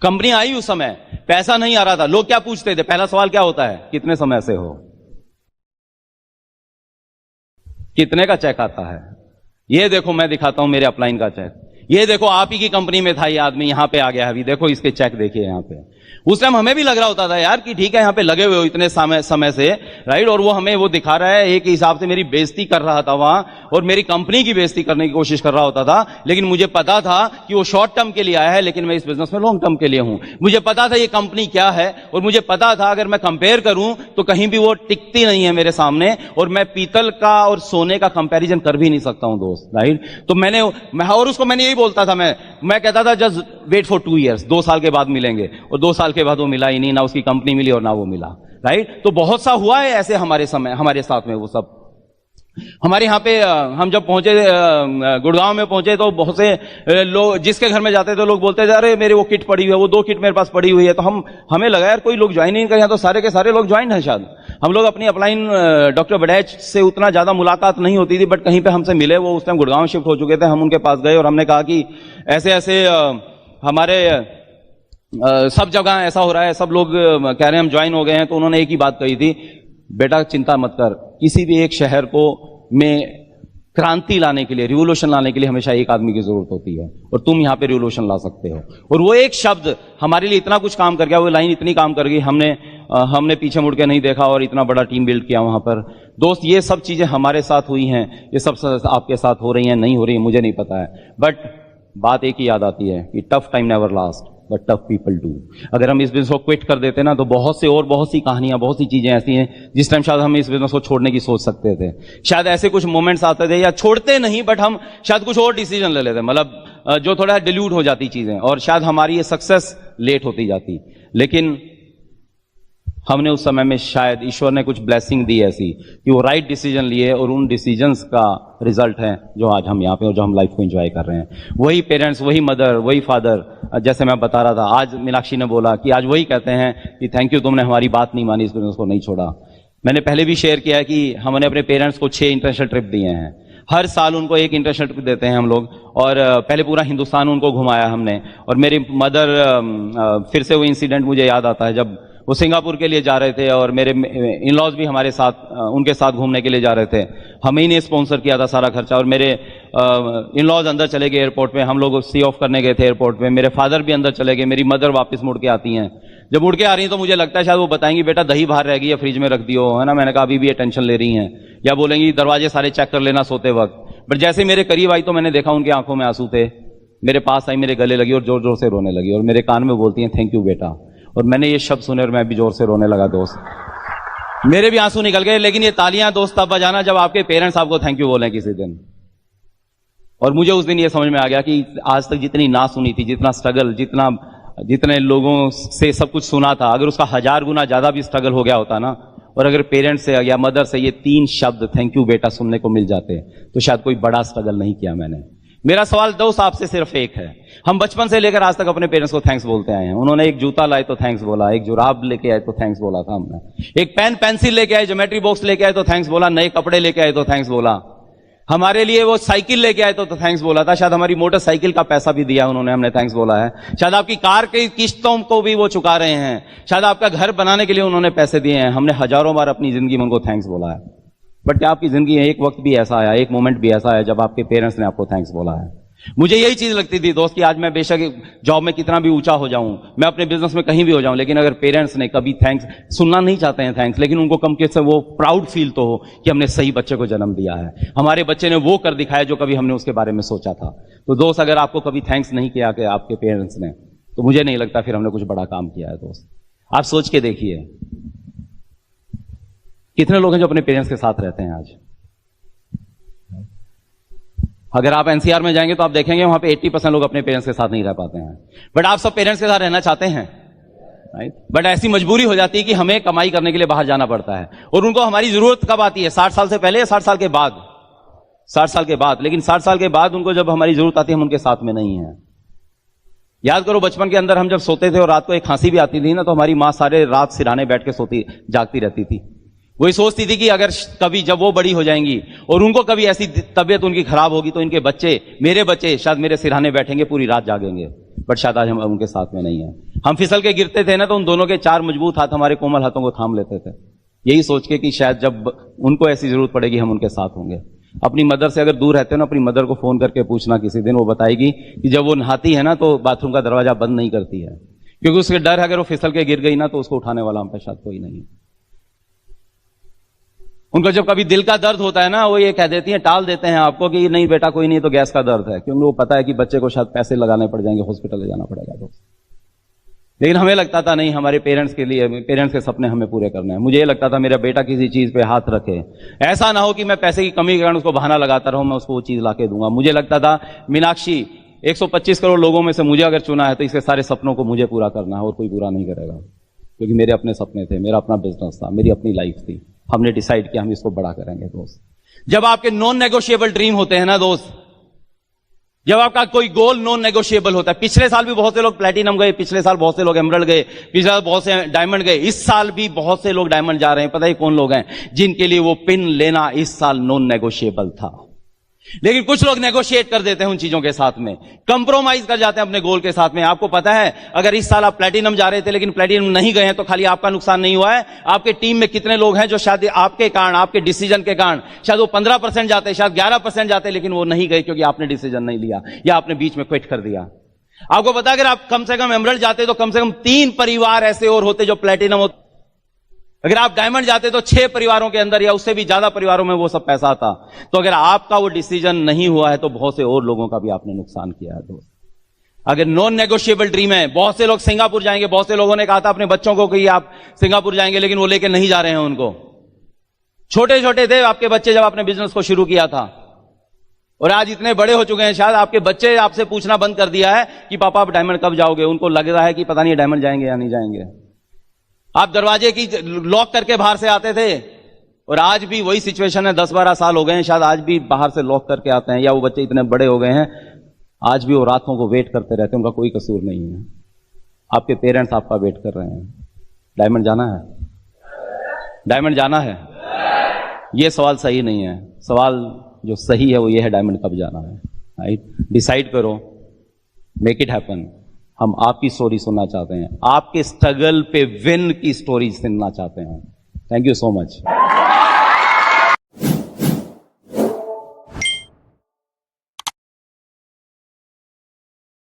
कंपनी आई उस समय, पैसा नहीं आ रहा था। लोग क्या पूछते थे? पहला सवाल क्या होता है? कितने समय से हो, कितने का चेक आता है? ये देखो मैं दिखाता हूं मेरे अपलाइन का चेक। ये देखो आप ही की कंपनी में था ये आदमी, यहां पे आ गया अभी, देखो इसके चेक देखिए यहां पे। उस टाइम हमें भी लग रहा होता था यार कि ठीक है यहां पे लगे हुए हो इतने समय से, राइट, और वो हमें वो दिखा रहा है, एक हिसाब से मेरी बेइज्जती कर रहा था वहां और मेरी कंपनी की बेइज्जती करने की कोशिश कर रहा होता था। लेकिन मुझे पता था कि वो शॉर्ट टर्म के लिए आया है, लेकिन मैं इस बिजनेस में लॉन्ग टर्म के लिए हूं। मुझे पता था ये कंपनी क्या है और मुझे पता था अगर मैं कंपेयर करूं तो कहीं भी वो टिकती नहीं है मेरे सामने, और मैं पीतल का और सोने का कंपैरिजन कर भी नहीं सकता हूं दोस्त, राइट। तो मैंने उसको मैंने यही बोलता था, मैं कहता था जस्ट वेट फॉर 2 years, 2 साल के बाद मिलेंगे, और 2 साल के बाद वो मिला ही नहीं, ना उसकी कंपनी मिली और ना वो मिला, राइट। तो बहुत सा हुआ है ऐसे हमारे साथ में वो सब। हमारे यहाँ पे हम जब पहुंचे गुड़गांव में पहुंचे तो बहुत से लोग जिसके घर में जाते थे लोग बोलते थे अरे मेरे वो किट पड़ी हुई है, वो 2 किट मेरे पास पड़ी हुई है। तो हमें लगा यार कोई लोग ज्वाइन नहीं कर, तो सारे के सारे लोग ज्वाइन है शायद। हम लोग अपनी अपलाइन डॉक्टर बड़ैच से उतना ज्यादा मुलाकात नहीं होती थी, बट कहीं पे हमसे मिले, वो उस टाइम गुड़गांव शिफ्ट हो चुके थे। हम उनके पास गए और हमने कहा कि ऐसे ऐसे हमारे सब जगह ऐसा हो रहा है, सब लोग कह रहे हैं हम ज्वाइन हो गए हैं। तो उन्होंने एक ही बात कही थी, बेटा चिंता मत कर, किसी भी एक शहर को में क्रांति लाने के लिए, रिवोल्यूशन लाने के लिए हमेशा एक आदमी की जरूरत होती है, और तुम यहां पे रिवोल्यूशन ला सकते हो। और वो एक शब्द हमारे लिए इतना कुछ काम कर गया, वो लाइन इतनी काम कर गई, हमने पीछे मुड़ के नहीं देखा और इतना बड़ा टीम बिल्ड किया वहां पर। दोस्त ये सब चीजें हमारे साथ हुई हैं, ये सब आपके साथ हो रही हैं, नहीं हो रही है मुझे नहीं पता है, बट बात एक ही याद आती है कि tough time never last but tough people do. अगर हम इस बिजनेस को क्विट कर देते ना तो बहुत सी कहानियां, बहुत सी चीजें ऐसी हैं जिस टाइम शायद हम इस बिजनेस को छोड़ने की सोच सकते थे। शायद ऐसे कुछ मोमेंट्स आते थे, या छोड़ते नहीं बट हम शायद कुछ और डिसीजन ले लेते, मतलब जो थोड़ा डिल्यूट हो जाती चीजें, और शायद हमारी ये सक्सेस लेट होती जाती। लेकिन हमने उस समय में शायद ईश्वर ने कुछ ब्लेसिंग दी ऐसी कि वो राइट डिसीजन लिए, और उन डिसीजंस का रिजल्ट है जो आज हम यहाँ पे और जो हम लाइफ को एंजॉय कर रहे हैं। वही पेरेंट्स, वही मदर, वही फादर, जैसे मैं बता रहा था, आज मीनाक्षी ने बोला कि आज वही कहते हैं कि थैंक यू, तुमने हमारी बात नहीं मानी, इस बिजनेस को नहीं छोड़ा। मैंने पहले भी शेयर किया है कि हमने अपने पेरेंट्स को 6 इंटरनेशनल ट्रिप दिए हैं। हर साल उनको एक इंटरनेशनल ट्रिप देते हैं हम लोग, और पहले पूरा हिंदुस्तान उनको घुमाया हमने। और मेरी मदर, फिर से वो इंसिडेंट मुझे याद आता है जब वो सिंगापुर के लिए जा रहे थे, और मेरे इन लॉज भी हमारे साथ, उनके साथ घूमने के लिए जा रहे थे। हमें ही ने स्पॉन्सर किया था सारा खर्चा, और मेरे इन लॉज अंदर चले गए एयरपोर्ट पे, हम लोग सी ऑफ करने गए थे एयरपोर्ट पे, मेरे फादर भी अंदर चले गए, मेरी मदर वापस मुड़ के आती हैं। जब मुड़ के आ रही हैं तो मुझे लगता है शायद वो बताएंगी बेटा दही बाहर रह गई है, फ्रिज में रख दियो, है ना। मैंने कहा अभी भी ये टेंशन ले रही हैं, या बोलेंगी दरवाजे सारे चेक कर लेना सोते वक्त। बट जैसे मेरे करीब आई तो मैंने देखा उनकी आंखों में आंसू थे, मेरे पास आई, मेरे गले लगी और जोर जोर से रोने लगी, और मेरे कान में बोलती हैं थैंक यू बेटा। और मैंने ये शब्द सुने और मैं भी जोर से रोने लगा दोस्त, मेरे भी आंसू निकल गए। लेकिन ये तालियां दोस्त तब बजाना जब आपके पेरेंट्स आपको थैंक यू बोलें किसी दिन। और मुझे उस दिन ये समझ में आ गया कि आज तक जितनी ना सुनी थी, जितना स्ट्रगल, जितने लोगों से सब कुछ सुना था, अगर उसका 1000 गुना ज्यादा भी स्ट्रगल हो गया होता ना, और अगर पेरेंट्स से या मदर से ये 3 शब्द थैंक यू बेटा सुनने को मिल जाते तो शायद कोई बड़ा स्ट्रगल नहीं किया मैंने। मेरा सवाल दोस्त आपसे सिर्फ एक है, हम बचपन से लेकर आज तक अपने पेरेंट्स को थैंक्स बोलते आए हैं। उन्होंने एक जूता लाए तो थैंक्स बोला, एक जुराब लेके आए तो थैंक्स बोला था हमने, एक पेन पेंसिल लेके आए, ज्योमेट्री बॉक्स लेके आए तो थैंक्स बोला, नए कपड़े लेके आए तो थैंक्स बोला, हमारे लिए वो साइकिल लेके आए तो थैंक्स बोला था, शायद हमारी मोटरसाइकिल का पैसा भी दिया उन्होंने, हमने थैंक्स बोला है, शायद आपकी कार की किस्तों को भी वो चुका रहे हैं, शायद आपका घर बनाने के लिए उन्होंने पैसे दिए हैं। हमने हजारों बार अपनी जिंदगी में उनको थैंक्स बोला है। बट क्या आपकी जिंदगी में एक वक्त भी ऐसा आया, एक मोमेंट भी ऐसा है जब आपके पेरेंट्स ने आपको थैंक्स बोला है? मुझे यही चीज लगती थी दोस्त कि आज मैं बेशक जॉब में कितना भी ऊंचा हो जाऊं, मैं अपने बिजनेस में कहीं भी हो जाऊं, लेकिन अगर पेरेंट्स ने कभी थैंक्स सुनना नहीं चाहते हैं थैंक्स, लेकिन उनको कम से वो प्राउड फील तो हो कि हमने सही बच्चे को जन्म दिया है, हमारे बच्चे ने वो कर दिखाया जो कभी हमने उसके बारे में सोचा था। तो दोस्त अगर आपको कभी थैंक्स नहीं किया कि आपके पेरेंट्स ने, तो मुझे नहीं लगता फिर हमने कुछ बड़ा काम किया है दोस्त। आप सोच के देखिए कितने लोग हैं जो अपने पेरेंट्स के साथ रहते हैं आज। अगर आप एनसीआर में जाएंगे तो आप देखेंगे वहां पे 80% लोग अपने पेरेंट्स के साथ नहीं रह पाते हैं। बट आप सब पेरेंट्स के साथ रहना चाहते हैं, राइट? बट ऐसी मजबूरी हो जाती है कि हमें कमाई करने के लिए बाहर जाना पड़ता है, और उनको हमारी जरूरत कब आती है? 60 साल से पहले या 60 साल के बाद? 60 साल के बाद। लेकिन 60 साल के बाद उनको जब हमारी जरूरत आती है हम उनके साथ में नहीं है। याद करो बचपन के अंदर हम जब सोते थे और रात को एक खांसी भी आती थी ना, तो हमारी माँ सारे रात सिरहाने बैठ के जागती रहती थी। वही सोचती थी कि अगर कभी जब वो बड़ी हो जाएंगी और उनको कभी ऐसी तबीयत उनकी खराब होगी तो इनके बच्चे, मेरे बच्चे शायद मेरे सिरहाने बैठेंगे, पूरी रात जागेंगे। बट शायद आज हम उनके साथ में नहीं है। हम फिसल के गिरते थे ना, तो उन दोनों के 4 मजबूत हाथ हमारे कोमल हाथों को थाम लेते थे, यही सोच के कि शायद जब उनको ऐसी जरूरत पड़ेगी हम उनके साथ होंगे। अपनी मदर से अगर दूर रहते हो ना, अपनी मदर को फोन करके पूछना किसी दिन, वो बताएगी कि जब वो नहाती है ना तो बाथरूम का दरवाजा बंद नहीं करती है, क्योंकि उसके डर है अगर वो फिसल के गिर गई ना तो उसको उठाने वाला हम पे शायद कोई नहीं है। उनको जब कभी दिल का दर्द होता है ना, वो ये कह देती हैं, टाल देते हैं आपको कि नहीं बेटा कोई नहीं, तो गैस का दर्द है, क्योंकि वो पता है कि बच्चे को शायद पैसे लगाने पड़ जाएंगे, हॉस्पिटल ले जाना पड़ेगा। तो लेकिन हमें लगता था नहीं, हमारे पेरेंट्स के लिए, पेरेंट्स के सपने हमें पूरे करने हैं। मुझे ये लगता था मेरा बेटा किसी चीज पे हाथ रखे, ऐसा ना हो कि मैं पैसे की कमी के कारण उसको बहाना लगाता रहूं, मैं उसको वो चीज लाके दूंगा। मुझे लगता था मीनाक्षी 125 करोड़ लोगों में से मुझे अगर चुना है तो इसके सारे सपनों को मुझे पूरा करना है और कोई पूरा नहीं करेगा, क्योंकि मेरे अपने सपने थे, मेरा अपना बिजनेस था, मेरी अपनी लाइफ थी। हमने डिसाइड किया हम इसको बड़ा करेंगे। दोस्त, जब आपके नॉन नेगोशिएबल ड्रीम होते हैं ना दोस्त, जब आपका कोई गोल नॉन नेगोशिएबल होता है, पिछले साल भी बहुत से लोग प्लैटिनम गए, पिछले साल बहुत से लोग एमरल्ड गए, पिछले साल बहुत से डायमंड गए, इस साल भी बहुत से लोग डायमंड जा रहे हैं। पता है कौन लोग हैं? जिनके लिए वो पिन लेना इस साल नॉन नेगोशिएबल था। लेकिन कुछ लोग नेगोशिएट कर देते हैं उन चीजों के साथ में, कंप्रोमाइज कर जाते हैं अपने गोल के साथ में। आपको पता है अगर इस साल आप प्लैटिनम जा रहे थे लेकिन प्लैटिनम नहीं गए हैं, तो खाली आपका नुकसान नहीं हुआ है, आपके टीम में कितने लोग हैं जो शायद आपके कारण, आपके डिसीजन के कारण शायद वो 15% जाते, शायद 11% जाते, लेकिन वो नहीं गए क्योंकि आपने डिसीजन नहीं लिया या आपने बीच में क्विट कर दिया। आपको पता है अगर आप कम से कम एमरल्ड जाते तो कम से कम 3 परिवार ऐसे और होते जो प्लैटिनम होते। अगर आप डायमंड जाते तो 6 परिवारों के अंदर या उससे भी ज्यादा परिवारों में वो सब पैसा आता। तो अगर आपका वो डिसीजन नहीं हुआ है तो बहुत से और लोगों का भी आपने नुकसान किया है। दोस्त, अगर नॉन नेगोशिएबल ड्रीम है, बहुत से लोग सिंगापुर जाएंगे, बहुत से लोगों ने कहा था अपने बच्चों को कि आप सिंगापुर जाएंगे, लेकिन वो लेके नहीं जा रहे हैं उनको। छोटे छोटे थे आपके बच्चे जब आपने बिजनेस को शुरू किया था, और आज इतने बड़े हो चुके हैं, शायद आपके बच्चे आपसे पूछना बंद कर दिया है कि पापा आप डायमंड कब जाओगे। उनको लग रहा है कि पता नहीं डायमंड जाएंगे या नहीं जाएंगे। आप दरवाजे की लॉक करके बाहर से आते थे, और आज भी वही सिचुएशन है। 10-12 साल हो गए हैं, शायद आज भी बाहर से लॉक करके आते हैं, या वो बच्चे इतने बड़े हो गए हैं आज भी वो रातों को वेट करते रहते हैं। उनका कोई कसूर नहीं है, आपके पेरेंट्स आपका वेट कर रहे हैं। डायमंड जाना है, डायमंड जाना है, ये सवाल सही नहीं है। सवाल जो सही है वो ये है, डायमंड कब जाना है। राइट, डिसाइड करो, मेक इट हैपन। हम आपकी स्टोरी सुनना चाहते हैं, आपके स्ट्रगल पे विन की स्टोरी सुनना चाहते हैं। Thank you so much.